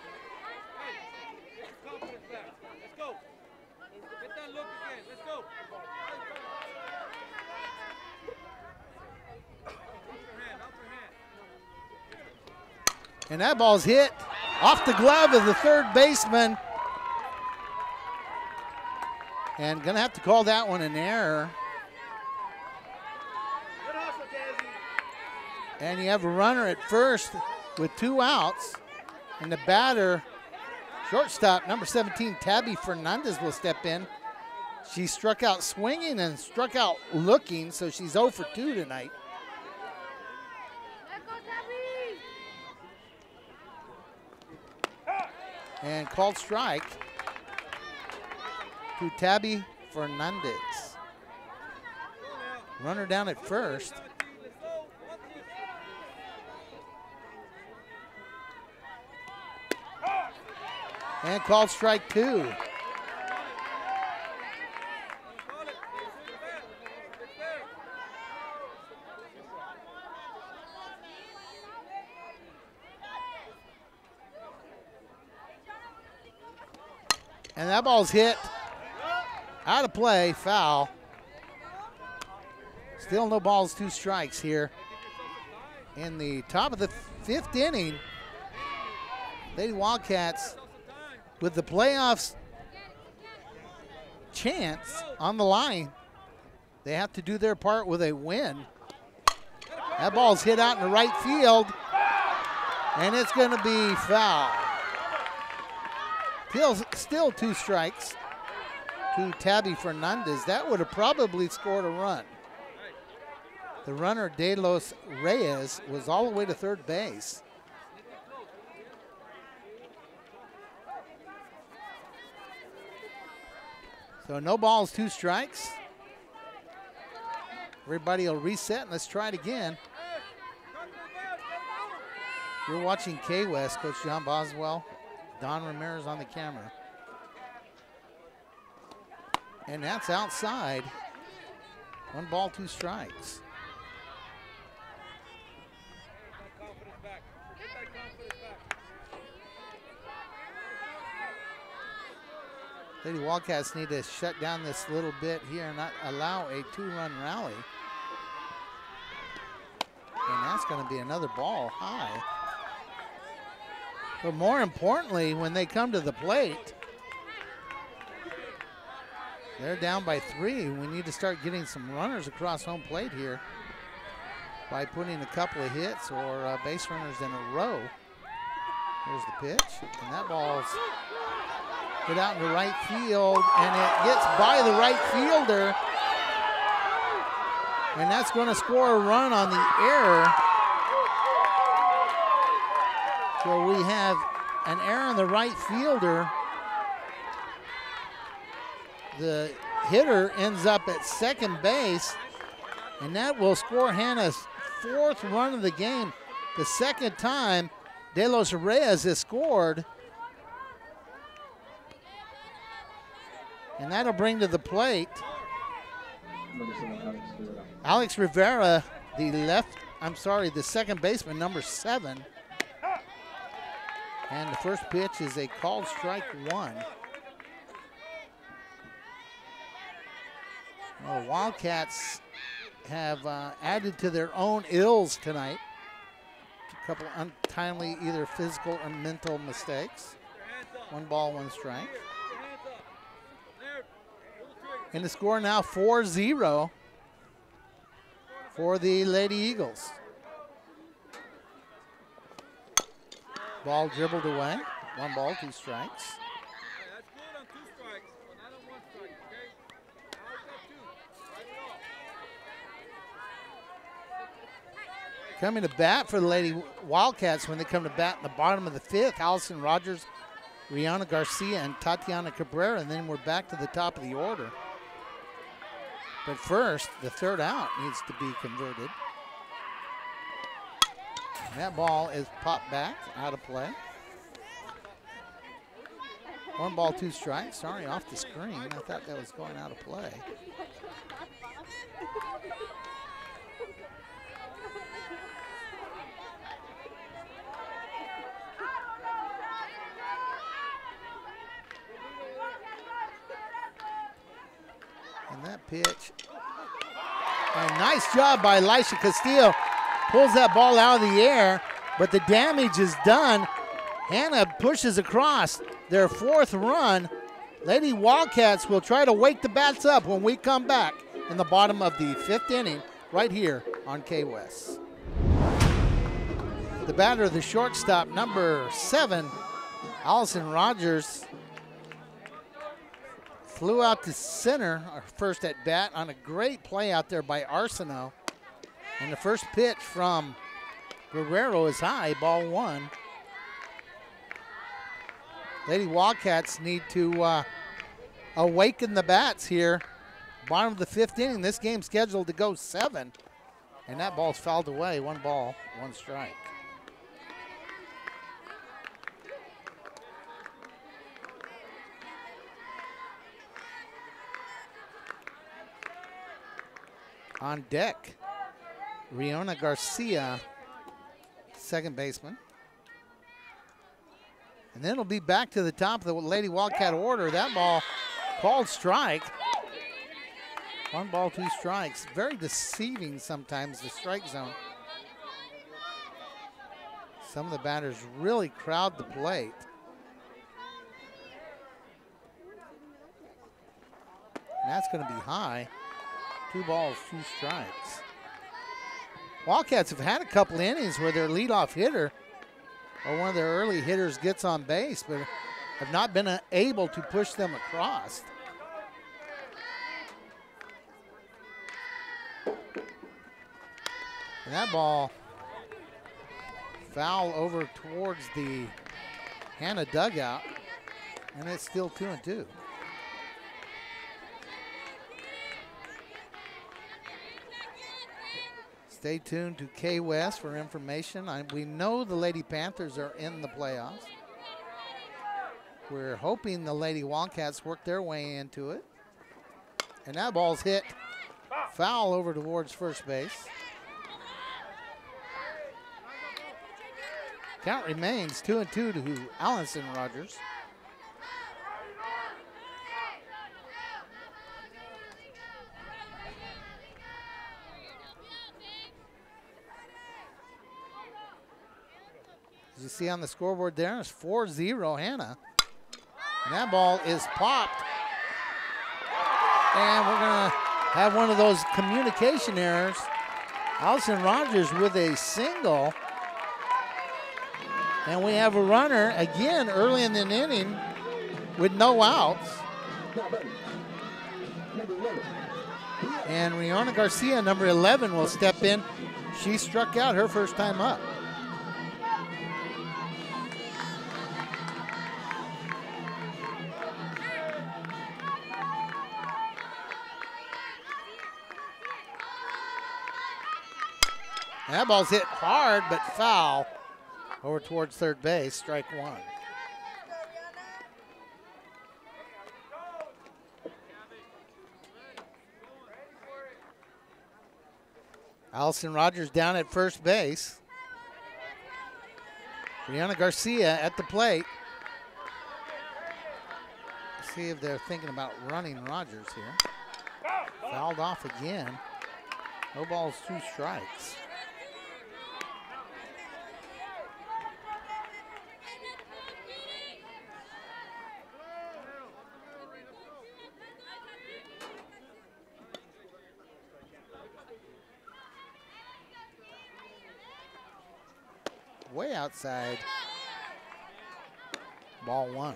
And that ball's hit off the glove of the 3rd baseman. And gonna have to call that one an error. And you have a runner at first with 2 outs. And the batter, shortstop, number 17, Tabby Fernandez, will step in. She struck out swinging and struck out looking, so she's 0 for 2 tonight. And called strike to Tabby Fernandez. Runner down at first. And called strike 2. And that ball's hit out of play, foul. Still no balls, 2 strikes here in the top of the 5th inning. Lady Wildcats with the playoffs chance on the line. They have to do their part with a win. That ball's hit out in the right field, and it's going to be foul. Still 2 strikes to Tabby Fernandez. That would have probably scored a run. The runner, De Los Reyes, was all the way to 3rd base. So no balls, 2 strikes. Everybody will reset, and let's try it again. You're watching K-West, Coach John Boswell. Don Ramirez on the camera. And that's outside. 1 ball, 2 strikes. Confidence back. Get that confidence back. Lady Wildcats need to shut down this little bit here and not allow a 2-run rally. And that's going to be another ball high. But more importantly, when they come to the plate, they're down by 3. We need to start getting some runners across home plate here by putting a couple of hits or base runners in a row. Here's the pitch, and that ball's hit out into right field, and it gets by the right fielder. And that's going to score a run on the error. So we have an error on the right fielder. The hitter ends up at second base, and that will score Hanna's 4th run of the game. The second time De Los Reyes has scored. And that'll bring to the plate Alex Rivera, the second baseman, number 7. And the first pitch is a called strike 1. Well, the Wildcats have added to their own ills tonight. A couple untimely either physical or mental mistakes. 1 ball, 1 strike. And the score now 4-0 for the Lady Eagles. Ball dribbled away. 1 ball, 2 strikes. That's good on 2 strikes, but not on 1 strike, okay? Now we got 2. Strike it off. Coming to bat for the Lady Wildcats when they come to bat in the bottom of the 5th, Allison Rogers, Brittany Garcia, and Tatiana Cabrera, and then we're back to the top of the order. But first, the 3rd out needs to be converted. And that ball is popped back, out of play. 1 ball, 2 strikes. Sorry, off the screen. I thought that was going out of play. And that pitch. And nice job by Elisha Castillo. Pulls that ball out of the air, but the damage is done. Hanna pushes across their 4th run. Lady Wildcats will try to wake the bats up when we come back in the bottom of the 5th inning right here on WEHS. The batter, the shortstop, number 7, Allison Rogers, flew out to center, our first at bat, on a great play out there by Arsenault. And the first pitch from Guerrero is high, ball 1. Lady Wildcats need to awaken the bats here. Bottom of the 5th inning. This game's scheduled to go 7. And that ball's fouled away. 1 ball, 1 strike. On deck, Brittany Garcia, second baseman. And then it'll be back to the top of the Lady Wildcat order. That ball called strike. 1 ball, 2 strikes. Very deceiving sometimes, the strike zone. Some of the batters really crowd the plate. And that's going to be high. 2 balls, 2 strikes. Wildcats have had a couple innings where their leadoff hitter or one of their early hitters gets on base, but have not been able to push them across. And that ball foul over towards the Hanna dugout, and it's still 2-2. Stay tuned to WEHS for information. We know the Lady Panthers are in the playoffs. We're hoping the Lady Wildcats work their way into it. And that ball's hit Foul over towards first base. Count remains 2-2 to Allison Rogers. As you see on the scoreboard there, it's 4-0 Hanna. And that ball is popped. And we're going to have one of those communication errors. Allison Rogers with a single. And we have a runner again early in the inning with no outs. And Brittany Garcia, number 11, will step in. She struck out her first time up. That ball's hit hard but foul over towards third base, strike one. Allison Rogers down at first base. Brittany Garcia at the plate. Let's see if they're thinking about running Rogers here. Fouled off again. No balls, 2 strikes. Way outside, ball 1.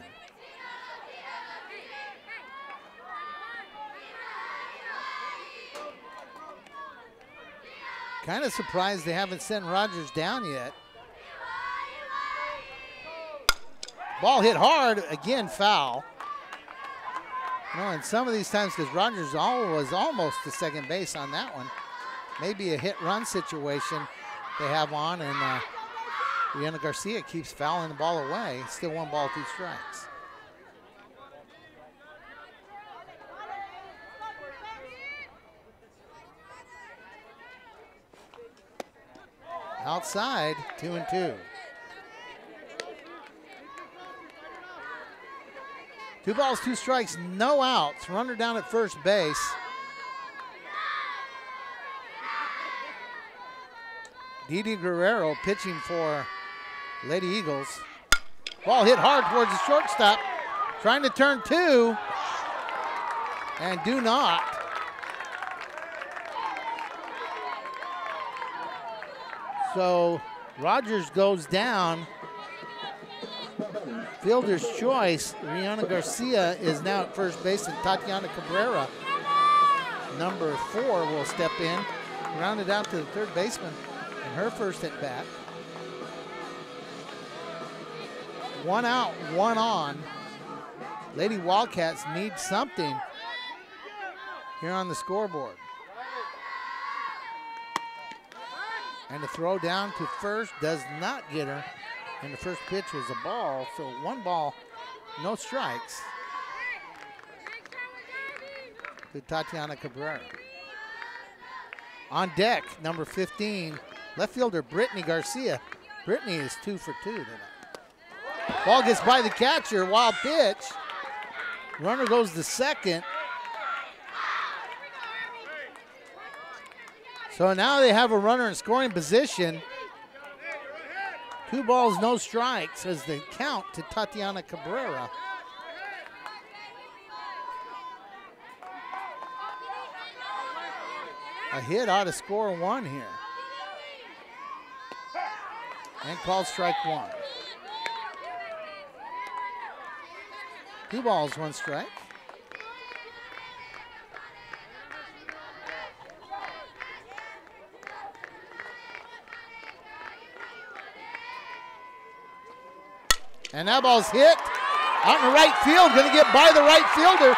Kind of surprised they haven't sent Rogers down yet. Ball hit hard, again foul. No, and some of these times, because Rogers was almost to second base on that one. Maybe a hit-run situation they have on, and Brittany Garcia keeps fouling the ball away. Still 1 ball, 2 strikes. Outside, 2-2. 2 balls, 2 strikes, no outs. Runner down at first base. Didi Guerrero pitching for Lady Eagles. Ball hit hard towards the shortstop. Trying to turn 2. And do not. So Rogers goes down. Fielder's choice. Brittany Garcia is now at first base, and Tatiana Cabrera, number 4, will step in. Rounded out to the third baseman in her first at bat. 1 out, 1 on. Lady Wildcats need something here on the scoreboard. And the throw down to first does not get her. And the first pitch was a ball, so 1 ball, no strikes to Tatiana Cabrera. On deck, number 15, left fielder Brittany Garcia. Brittany is 2 for 2 tonight. Ball gets by the catcher, wild pitch. Runner goes to second. So now they have a runner in scoring position. 2 balls, no strikes as they count to Tatiana Cabrera. A hit ought to score 1 here. And called strike 1. 2 balls, 1 strike. And that ball's hit out in the right field, going to get by the right fielder.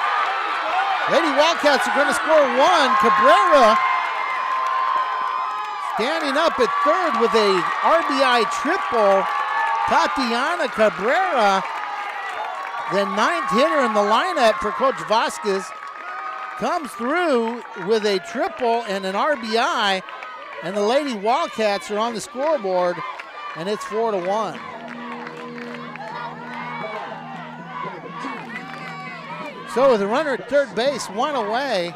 Lady Wildcats are going to score 1. Cabrera standing up at third with a RBI triple. Tatiana Cabrera, the 9th hitter in the lineup for Coach Vasquez. comes through with a triple and an RBI, and the Lady Wildcats are on the scoreboard, and it's 4-1. So with a runner at third base, one away,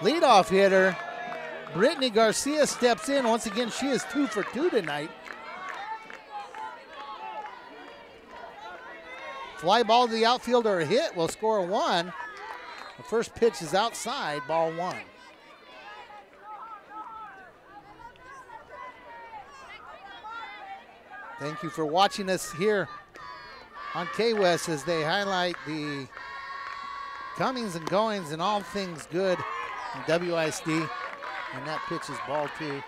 leadoff hitter Brittany Garcia steps in. Once again, she is 2 for 2 tonight. Fly ball to the outfielder, a hit, will score 1. The first pitch is outside, ball 1. Thank you for watching us here on WEHS as they highlight the comings and goings and all things good in WISD. And that pitch is ball 2.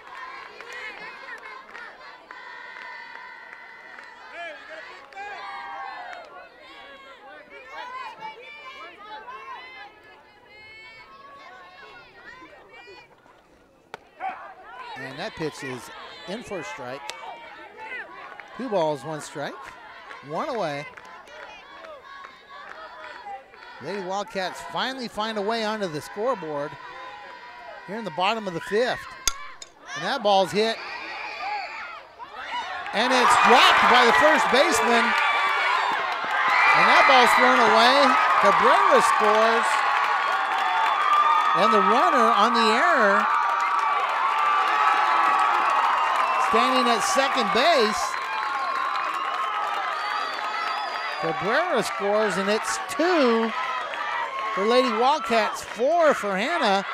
And that pitch is in for a strike. 2 balls, 1 strike. 1 away. Lady Wildcats finally find a way onto the scoreboard here in the bottom of the 5th. And that ball's hit. And it's dropped by the first baseman. And that ball's thrown away. Cabrera scores. And the runner on the error, standing at second base, Cabrera scores, and it's 2 for Lady Wildcats, 4 for Hanna.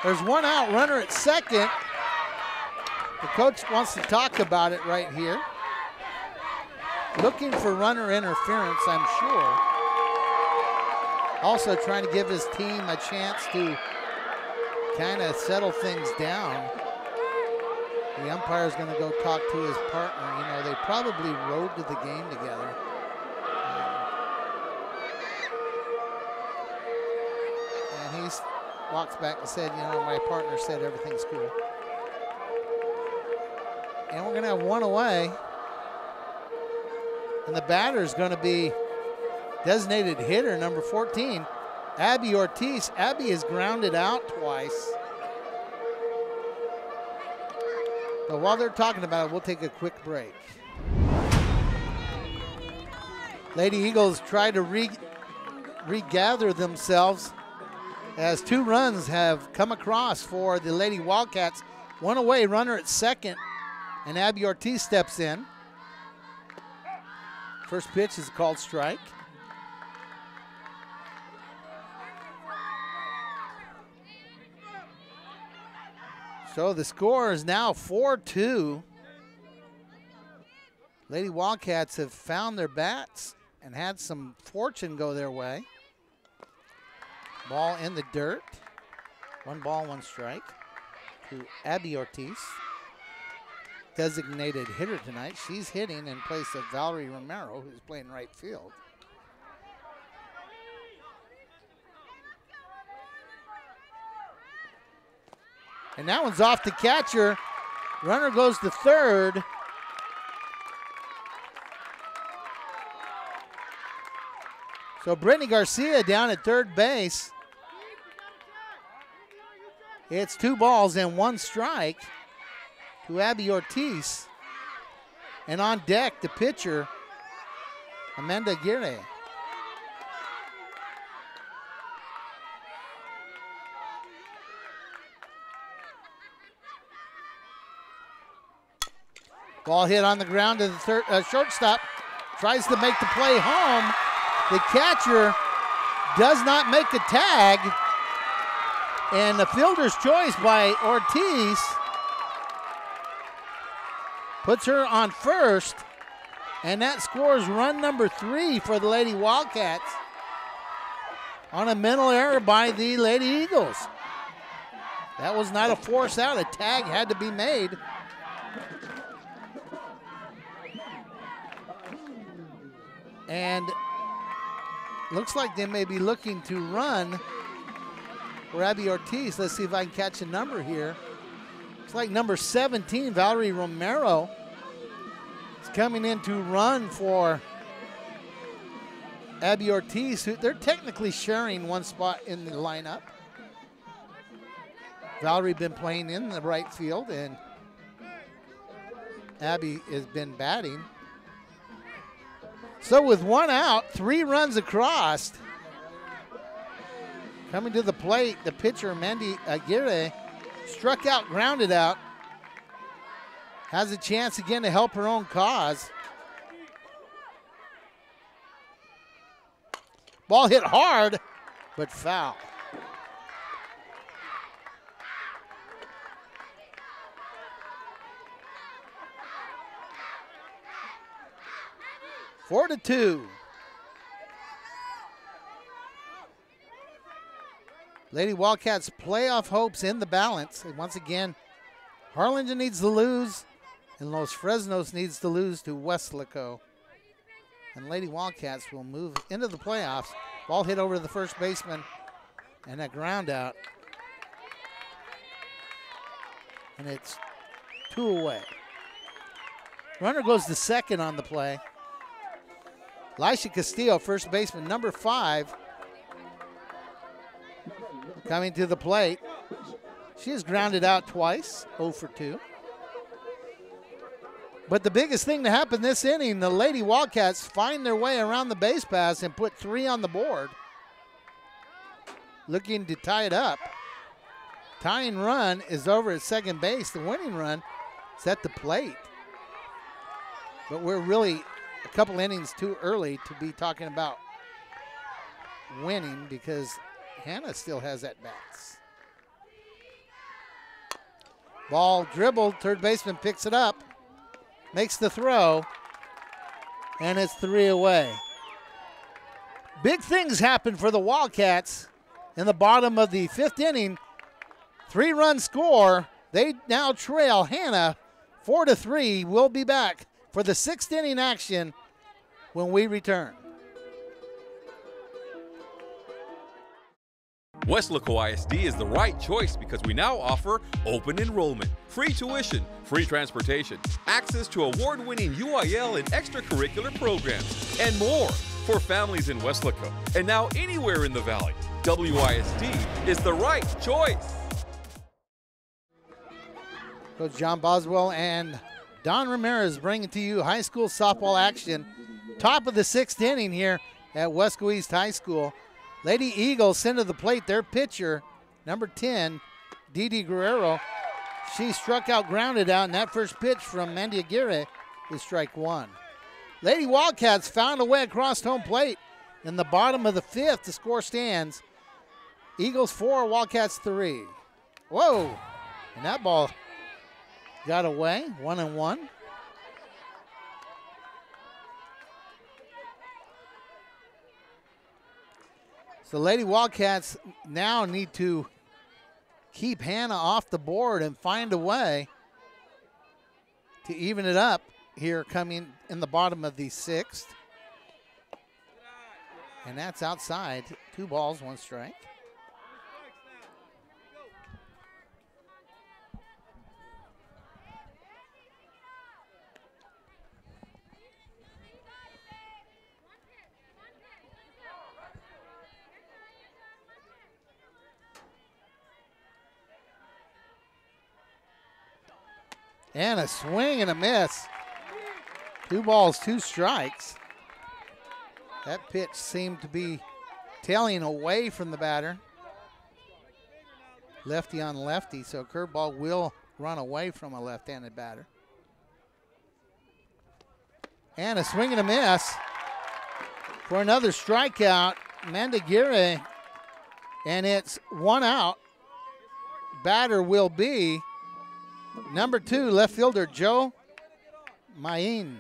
There's 1 out, runner at second. The coach wants to talk about it right here. Looking for runner interference, I'm sure. Also trying to give his team a chance to kind of settle things down. The umpire's going to go talk to his partner. You know, they probably rode to the game together. And he walks back and said, you know, my partner said everything's cool. And we're going to have 1 away. And the batter's going to be designated hitter, number 14, Abby Ortiz. Abby is grounded out twice. So while they're talking about it, we'll take a quick break. Lady Eagles try to regather themselves as 2 runs have come across for the Lady Wildcats. 1 away, runner at second, and Abby Ortiz steps in. First pitch is called strike. So the score is now 4-2. Lady Wildcats have found their bats and had some fortune go their way. Ball in the dirt. 1 ball, 1 strike to Abby Ortiz. Designated hitter tonight. She's hitting in place of Valerie Romero, who's playing right field. And that one's off the catcher. Runner goes to third. So Brittany Garcia down at third base. It's 2 balls and 1 strike to Abby Ortiz. And on deck, the pitcher, Amanda Aguirre. Ball hit on the ground to the shortstop. Tries to make the play home. The catcher does not make the tag. And the fielder's choice by Ortiz puts her on first. And that scores run number 3 for the Lady Wildcats on a mental error by the Lady Eagles. That was not a force out. A tag had to be made. And looks like they may be looking to run for Abby Ortiz. Let's see if I can catch a number here. Looks like number 17, Valerie Romero, is coming in to run for Abby Ortiz, who they're technically sharing one spot in the lineup. Valerie been playing in the right field, and Abby has been batting. So with one out, 3 runs across. Coming to the plate, the pitcher, Mandy Aguirre, struck out, grounded out. Has a chance again to help her own cause. Ball hit hard, but foul. Four to 2. Lady Wildcats playoff hopes in the balance. And once again, Harlingen needs to lose, and Los Fresnos needs to lose to Weslaco. And Lady Wildcats will move into the playoffs. Ball hit over to the first baseman, and a ground out. And it's 2 away. Runner goes to second on the play. Lisha Castillo, first baseman, number 5. Coming to the plate. She has grounded out twice, 0 for 2. But the biggest thing to happen this inning, the Lady Wildcats find their way around the base pass and put 3 on the board. Looking to tie it up. Tying run is over at second base. The winning run is at the plate. But we're really a couple innings too early to be talking about winning because Hanna still has at bats. Ball dribbled, third baseman picks it up, makes the throw, and it's 3 away. Big things happen for the Wildcats in the bottom of the 5th inning. 3-run score. They now trail Hanna 4-3. We'll be back for the 6th inning action when we return. Weslaco ISD is the right choice because we now offer open enrollment, free tuition, free transportation, access to award-winning UIL and extracurricular programs, and more for families in Weslaco and now anywhere in the Valley. WISD is the right choice. Coach John Boswell and Don Ramirez bringing to you high school softball action. Top of the 6th inning here at Wesco East High School. Lady Eagles send to the plate their pitcher, number 10, Didi Guerrero. She struck out, grounded out, and that first pitch from Mandy Aguirre is strike 1. Lady Wildcats found a way across home plate in the bottom of the 5th. The score stands Eagles 4, Wildcats 3. Whoa, and that ball got away, 1-1. So Lady Wildcats now need to keep Hanna off the board and find a way to even it up here coming in the bottom of the 6th. And that's outside. 2 balls, 1 strike. And a swing and a miss. 2 balls, 2 strikes. That pitch seemed to be tailing away from the batter. Lefty on lefty, so curveball will run away from a left-handed batter. And a swing and a miss for another strikeout. Mandaguirre, and it's 1 out. Batter will be number 2, left fielder Joe Mayin.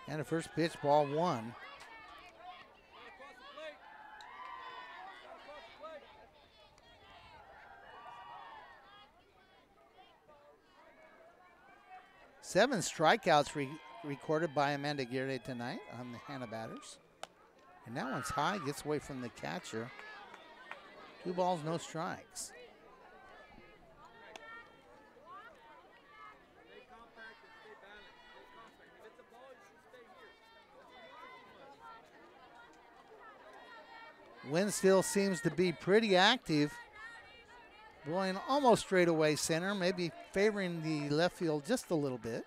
And a first pitch, ball 1. Seven strikeouts for recorded by Amanda Aguirre tonight on the Hanna batters. And that one's high, gets away from the catcher. 2 balls, no strikes. Wind still seems to be pretty active. Blowing almost straight away center, maybe favoring the left field just a little bit.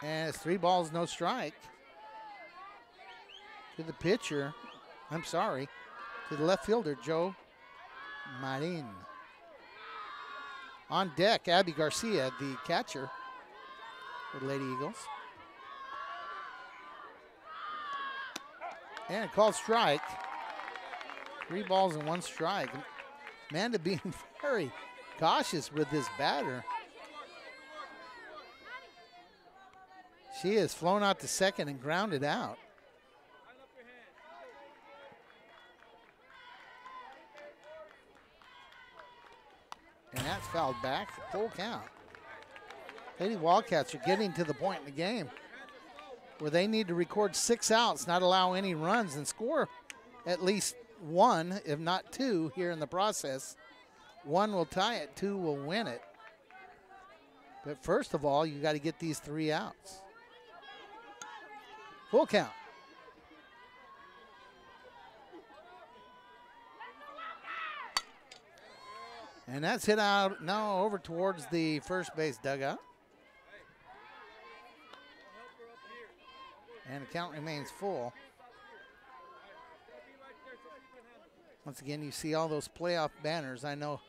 And it's 3 balls, no strike. To the pitcher, to the left fielder, Joe Marin. On deck, Abby Garcia, the catcher for the Lady Eagles. And called strike. 3 balls and 1 strike. Amanda being very cautious with this batter. She has flown out to second and grounded out. And that's fouled back, full count. Lady Wildcats are getting to the point in the game where they need to record 6 outs, not allow any runs, and score at least 1, if not 2, here in the process. 1 will tie it, 2 will win it. But first of all, you got to get these 3 outs. Full count. And that's hit out now over towards the first base dugout. And the count remains full. Once again, you see all those playoff banners. I know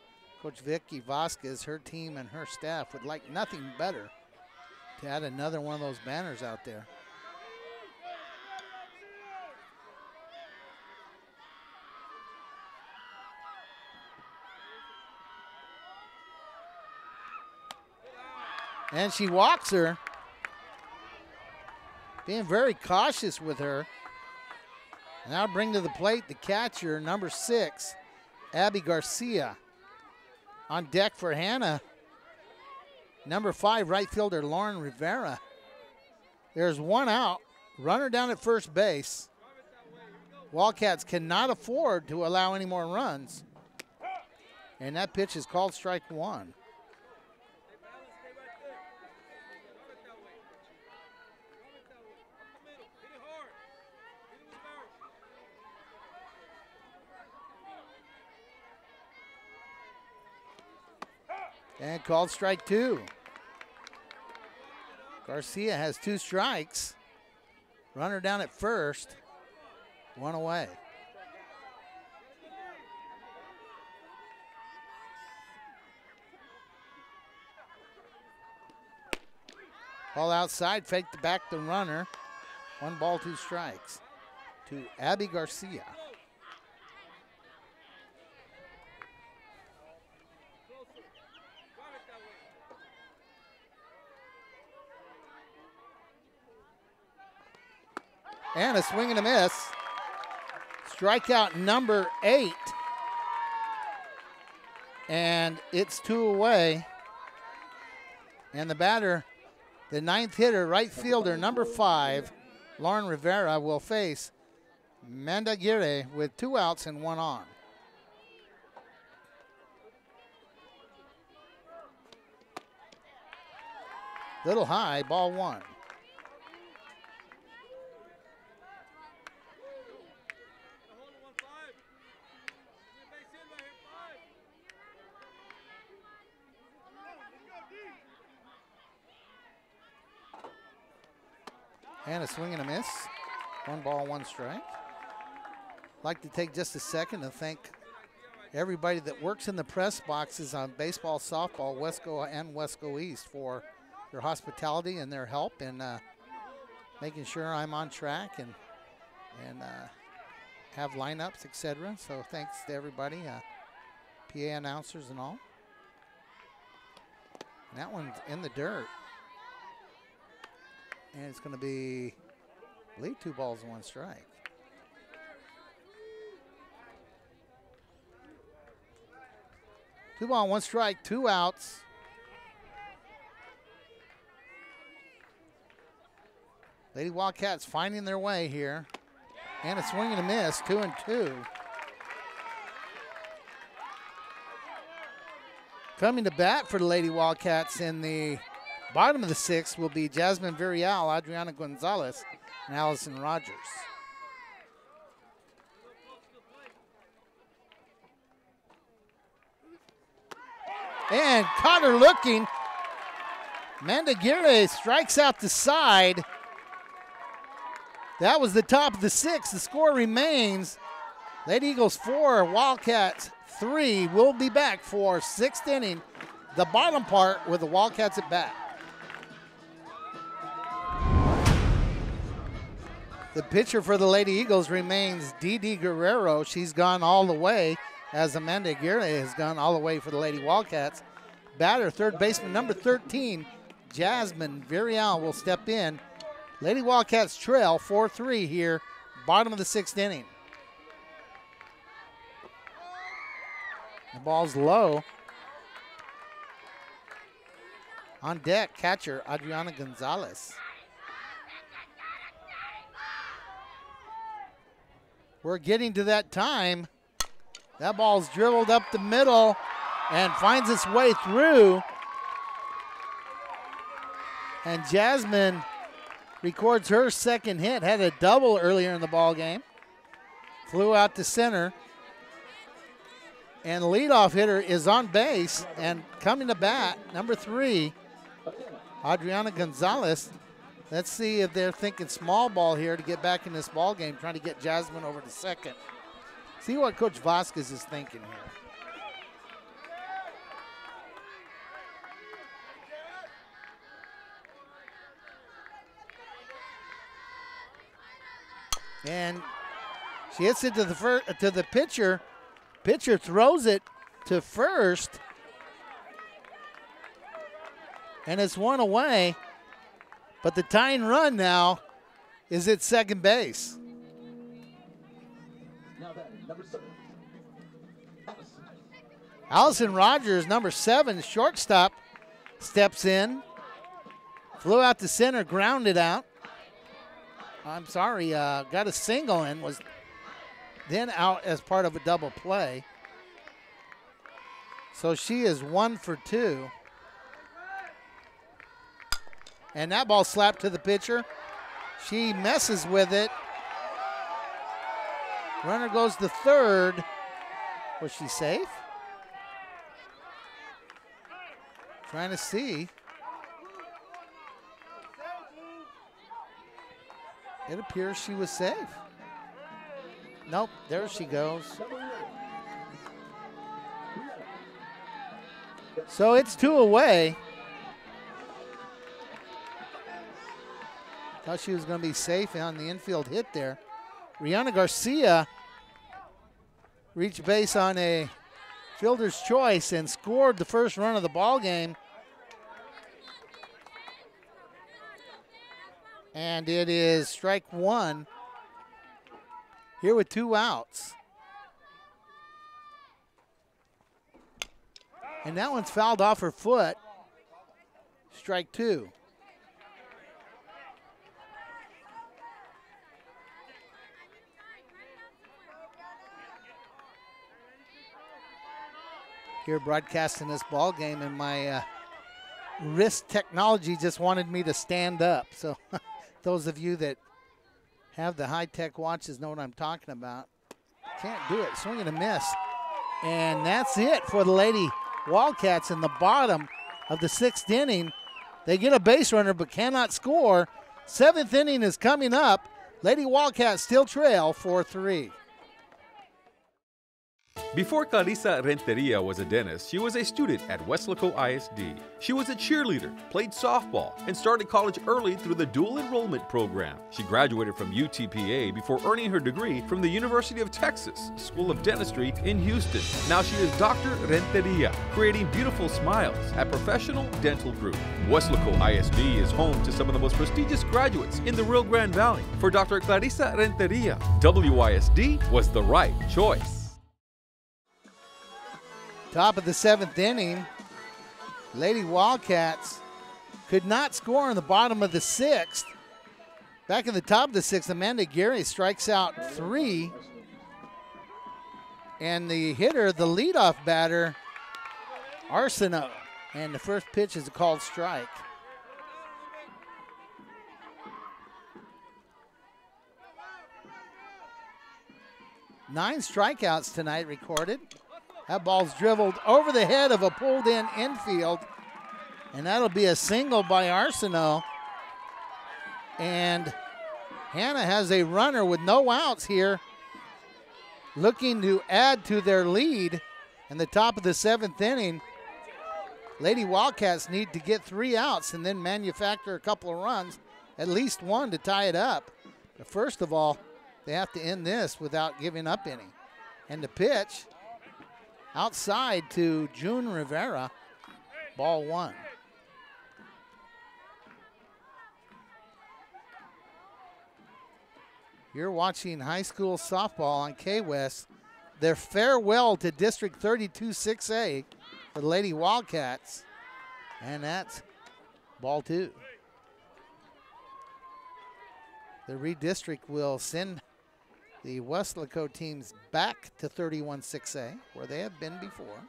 Coach Vicky Vasquez, her team and her staff would like nothing better to add another one of those banners out there. And she walks her. Being very cautious with her. Now bring to the plate the catcher, number 6, Abby Garcia. On deck for Hanna, number 5, right fielder Lauren Rivera. There's 1 out, runner down at first base. Wildcats cannot afford to allow any more runs. And that pitch is called strike 1. And called strike 2. Garcia has 2 strikes. Runner down at first. 1 away. Ball outside, faked back the runner. 1 ball, 2 strikes to Abby Garcia. And a swing and a miss. Strikeout number 8. And it's 2 away. And the batter, the 9th hitter, right fielder, number 5, Lauren Rivera, will face Amanda Aguirre with 2 outs and 1 on. Little high, ball 1. And a swing and a miss. 1 ball, 1 strike. I'd like to take just a second to thank everybody that works in the press boxes on baseball, softball, Wesco and Wesco East for their hospitality and their help in making sure I'm on track and have lineups, etc. So thanks to everybody, PA announcers and all. And that one's in the dirt. And it's going to be, I believe, 2 balls and 1 strike. 2 ball, 1 strike, 2 outs. Lady Wildcats finding their way here. And a swing and a miss, 2-2. Coming to bat for the Lady Wildcats in the bottom of the 6th will be Jasmine Deon, Adriana Gonzalez, and Allison Rogers. And caught her looking. Amanda Aguirre strikes out the side. That was the top of the 6th. The score remains Lady Eagles 4, Wildcats 3. We'll be back for 6th inning, the bottom part with the Wildcats at bat. The pitcher for the Lady Eagles remains Didi Guerrero. She's gone all the way, as Amanda Aguirre has gone all the way for the Lady Wildcats. Batter, third baseman, number 13, Jasmine Deon will step in. Lady Wildcats trail 4-3 here, bottom of the 6th inning. The ball's low. On deck, catcher Adriana Gonzalez. We're getting to that time. That ball's dribbled up the middle and finds its way through. And Jasmine records her second hit. Had a double earlier in the ball game. Flew out to center. And the leadoff hitter is on base and coming to bat, number 3, Adriana Gonzalez. Let's see if they're thinking small ball here to get back in this ball game, trying to get Jasmine over to second. See what Coach Vasquez is thinking here. And she hits it to the pitcher. Pitcher throws it to first. And it's one away. But the tying run now is at second base. Now batting, number 7, Allison Rogers, number 7, shortstop, steps in. Flew out to center, grounded out. I'm sorry, got a single and was then out as part of a double play. So she is 1 for 2. And that ball slapped to the pitcher. She messes with it. Runner goes to third. Was she safe? Trying to see. It appears she was safe. Nope, there she goes. So it's 2 away. Thought she was going to be safe on the infield hit there. Brittany Garcia reached base on a fielder's choice and scored the first run of the ball game. And it is strike 1 here with 2 outs. And that one's fouled off her foot. Strike 2. Here broadcasting this ball game, and my wrist technology just wanted me to stand up. So those of you that have the high-tech watches know what I'm talking about. Can't do it. Swing and a miss. And that's it for the Lady Wildcats in the bottom of the 6th inning. They get a base runner but cannot score. 7th inning is coming up. Lady Wildcats still trail 4-3. Before Clarissa Renteria was a dentist, she was a student at Weslaco ISD. She was a cheerleader, played softball, and started college early through the dual enrollment program. She graduated from UTPA before earning her degree from the University of Texas School of Dentistry in Houston. Now she is Dr. Renteria, creating beautiful smiles at Professional Dental Group. Weslaco ISD is home to some of the most prestigious graduates in the Rio Grande Valley. For Dr. Clarissa Renteria, WISD was the right choice. Top of the 7th inning, Lady Wildcats could not score in the bottom of the 6th. Back in the top of the 6th, Amanda Aguirre strikes out 3. And the hitter, the leadoff batter, Arsenault. And the first pitch is a called strike. Nine strikeouts tonight recorded. That ball's dribbled over the head of a pulled-in infield, and that'll be a single by Arsenault. And Hanna has a runner with no outs here, looking to add to their lead in the top of the 7th inning. Lady Wildcats need to get 3 outs and then manufacture a couple of runs, at least one to tie it up. But first of all, they have to end this without giving up any. And the pitch outside to June Rivera, ball 1. You're watching high school softball on WEHS. Their farewell to District 32 6A for the Lady Wildcats. And that's ball 2. The redistrict will send the Westlaco teams back to 31 6A, where they have been before.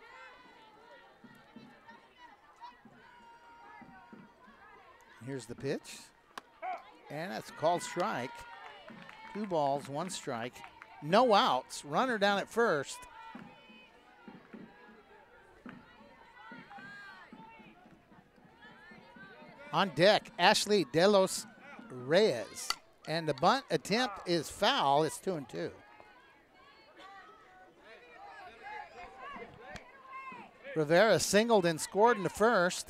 Here's the pitch. And that's a called strike. 2 balls, 1 strike. No outs. Runner down at first. On deck, Ashley De Los Reyes. And the bunt attempt is foul. It's 2-2. Rivera singled and scored in the first.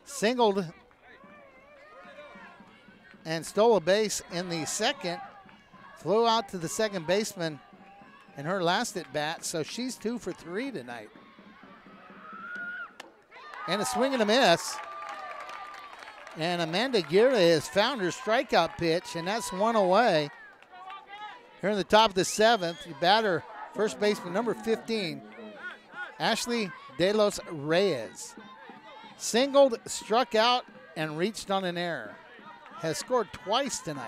Singled and stole a base in the second. Flew out to the second baseman in her last at bat, so she's 2 for 3 tonight. And a swing and a miss. And Amanda Aguirre has found her strikeout pitch, and that's 1 away. Here in the top of the 7th, the batter, first baseman number 15, Ashley De Los Reyes. Singled, struck out, and reached on an error. Has scored twice tonight.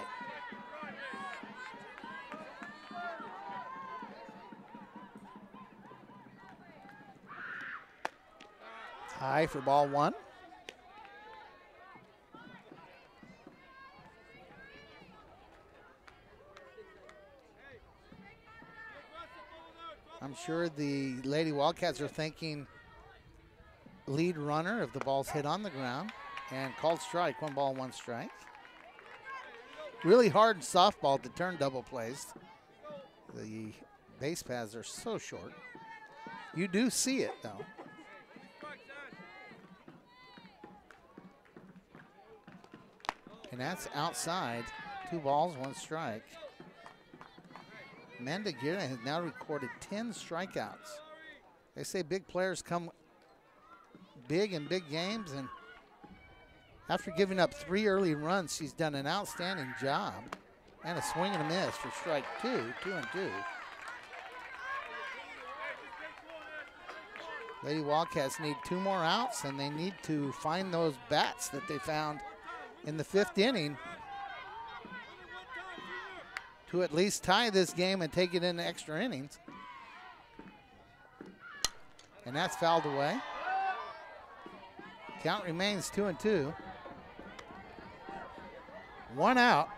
High for ball 1. I'm sure the Lady Wildcats are thinking lead runner if the ball's hit on the ground, and called strike, 1 ball, 1 strike. Really hard in softball to turn double plays. The base paths are so short. You do see it though. And that's outside, 2 balls, 1 strike. Amanda Aguirre has now recorded 10 strikeouts. They say big players come big in big games, and after giving up 3 early runs, she's done an outstanding job. And a swing and a miss for strike 2, 2-2. Lady Wildcats need 2 more outs, and they need to find those bats that they found in the 5th inning to at least tie this game and take it into extra innings. And that's fouled away. Count remains 2-2. 1 out.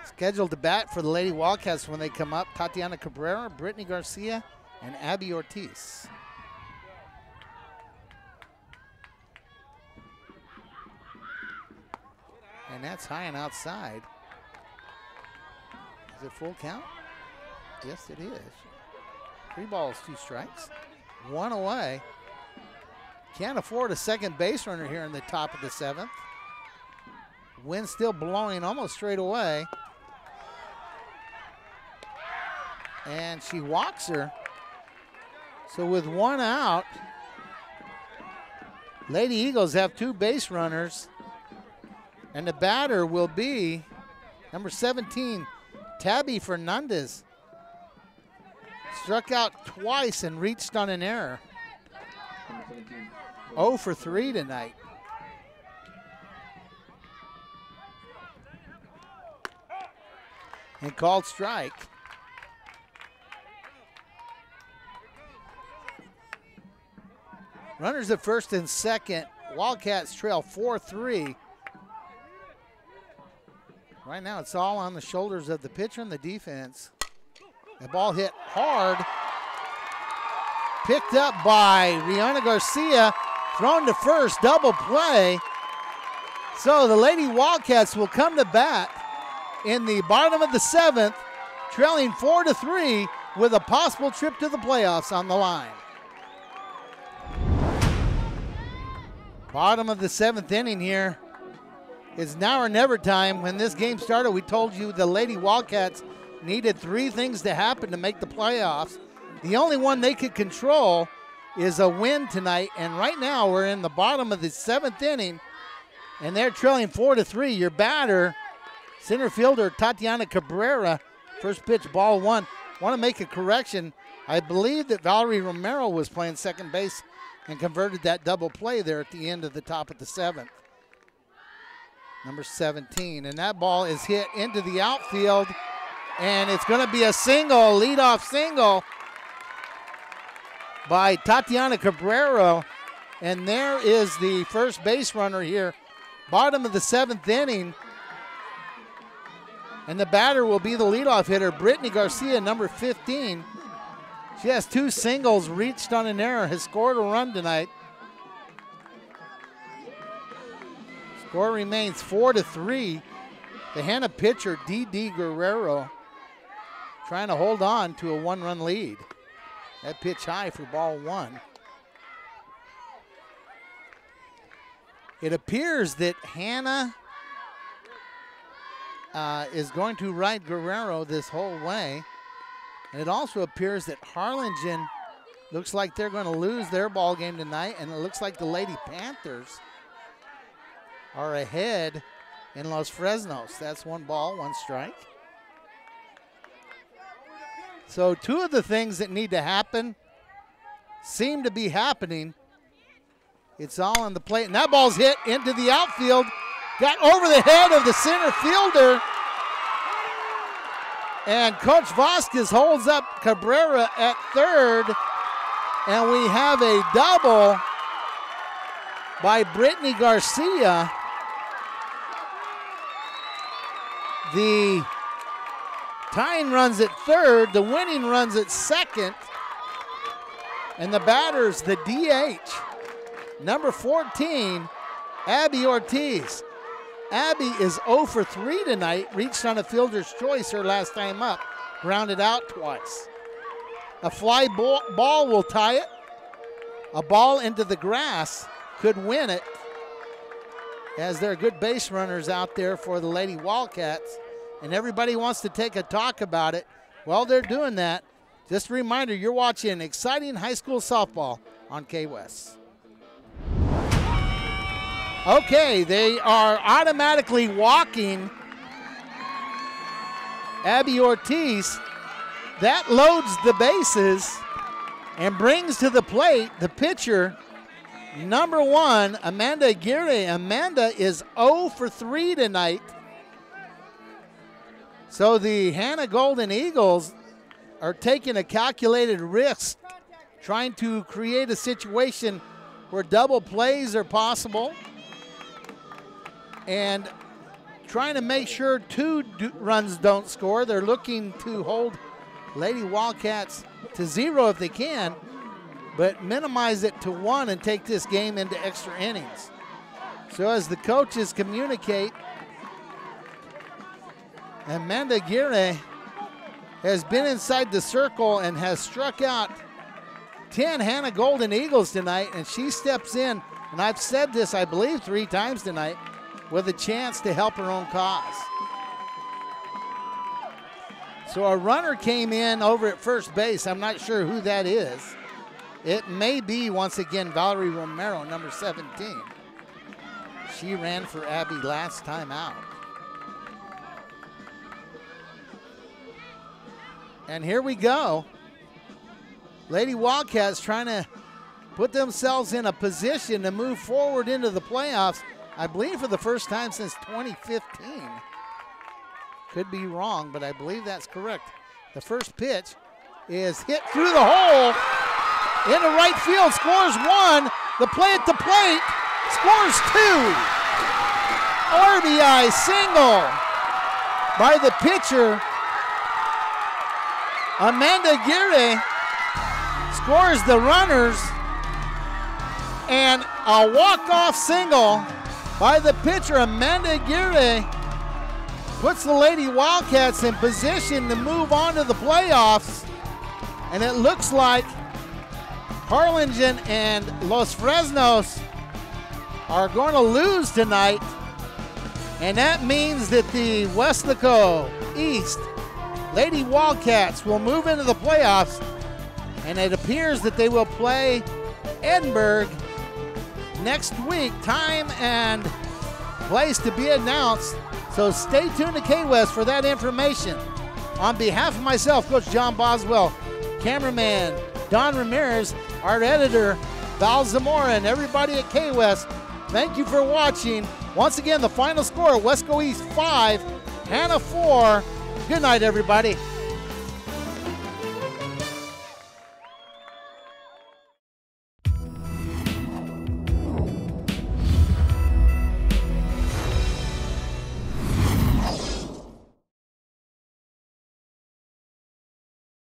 Scheduled to bat for the Lady Wildcats when they come up, Tatiana Cabrera, Brittany Garcia, and Abby Ortiz. And that's high and outside. Is it full count? Yes, it is. 3 balls, 2 strikes. 1 away. Can't afford a second base runner here in the top of the 7th. Wind still blowing almost straight away. And she walks her. So with 1 out, Lady Eagles have 2 base runners. And the batter will be number 17, Tabby Fernandez struck out twice and reached on an error. Number 17. 0 for 3 tonight. And called strike. Runners at first and second. Wildcats trail 4-3. Right now it's all on the shoulders of the pitcher and the defense. The ball hit hard. Picked up by Brittany Garcia. Thrown to first, double play. So the Lady Wildcats will come to bat in the bottom of the 7th, trailing 4-3 with a possible trip to the playoffs on the line. Bottom of the 7th inning here. It's now or never time. When this game started, we told you the Lady Wildcats needed 3 things to happen to make the playoffs. The only one they could control is a win tonight, and right now we're in the bottom of the 7th inning, and they're trailing 4-3. Your batter, center fielder Tatiana Cabrera, first pitch, ball 1. Want to make a correction. I believe that Valerie Romero was playing second base and converted that double play there at the end of the top of the 7th. Number 17, and that ball is hit into the outfield, and it's going to be a single, leadoff single by Tatiana Cabrera, and there is the first base runner here. Bottom of the 7th inning, and the batter will be the leadoff hitter, Brittany Garcia, number 15. She has 2 singles, reached on an error, has scored a run tonight. Score remains 4-3. The Hanna pitcher, D.D. Guerrero, trying to hold on to a 1-run lead. That pitch high for ball 1. It appears that Hanna is going to ride Guerrero this whole way. And it also appears that Harlingen looks like they're going to lose their ball game tonight, and it looks like the Lady Panthers are ahead in Los Fresnos. That's 1 ball, 1 strike. So 2 of the things that need to happen seem to be happening. It's all on the plate, and that ball's hit into the outfield. Got over the head of the center fielder. And Coach Vasquez holds up Cabrera at third. And we have a double by Brittany Garcia. The tying runs at third, the winning runs at second. And the batter's the DH, number 14, Abby Ortiz. Abby is 0 for 3 tonight, reached on a fielder's choice her last time up, grounded out twice. A fly ball will tie it. A ball into the grass could win it, as there are good base runners out there for the Lady Wildcats, and everybody wants to take a talk about it. While they're doing that, just a reminder, you're watching exciting high school softball on KWES. Okay, they are automatically walking Abby Ortiz. That loads the bases and brings to the plate the pitcher, number 1, Amanda Aguirre. Amanda is 0 for 3 tonight. So the Hanna Golden Eagles are taking a calculated risk, trying to create a situation where double plays are possible and trying to make sure 2 runs don't score. They're looking to hold Lady Wildcats to 0 if they can, but minimize it to 1 and take this game into extra innings. So as the coaches communicate, Amanda Aguirre has been inside the circle and has struck out 10 Hanna Golden Eagles tonight, and she steps in, and I've said this, I believe, 3 times tonight, with a chance to help her own cause. So a runner came in over at first base. I'm not sure who that is. It may be, once again, Valerie Romero, number 17. She ran for Abby last time out. And here we go. Lady Wildcats trying to put themselves in a position to move forward into the playoffs, I believe for the first time since 2015. Could be wrong, but I believe that's correct. The first pitch is hit through the hole into right field, scores 1. The play at the plate, scores 2. RBI single by the pitcher. Amanda Aguirre scores the runners, and a walk-off single by the pitcher. Amanda Aguirre puts the Lady Wildcats in position to move on to the playoffs, and it looks like Harlingen and Los Fresnos are going to lose tonight, and that means that the Westlaco East Lady Wildcats will move into the playoffs, and it appears that they will play Edinburgh next week. Time and place to be announced, so stay tuned to K-West for that information. On behalf of myself, Coach John Boswell, cameraman Don Ramirez, our editor Val Zamora, and everybody at K-West, thank you for watching. Once again, the final score, Westco East 5, Hanna 4. Good night, everybody.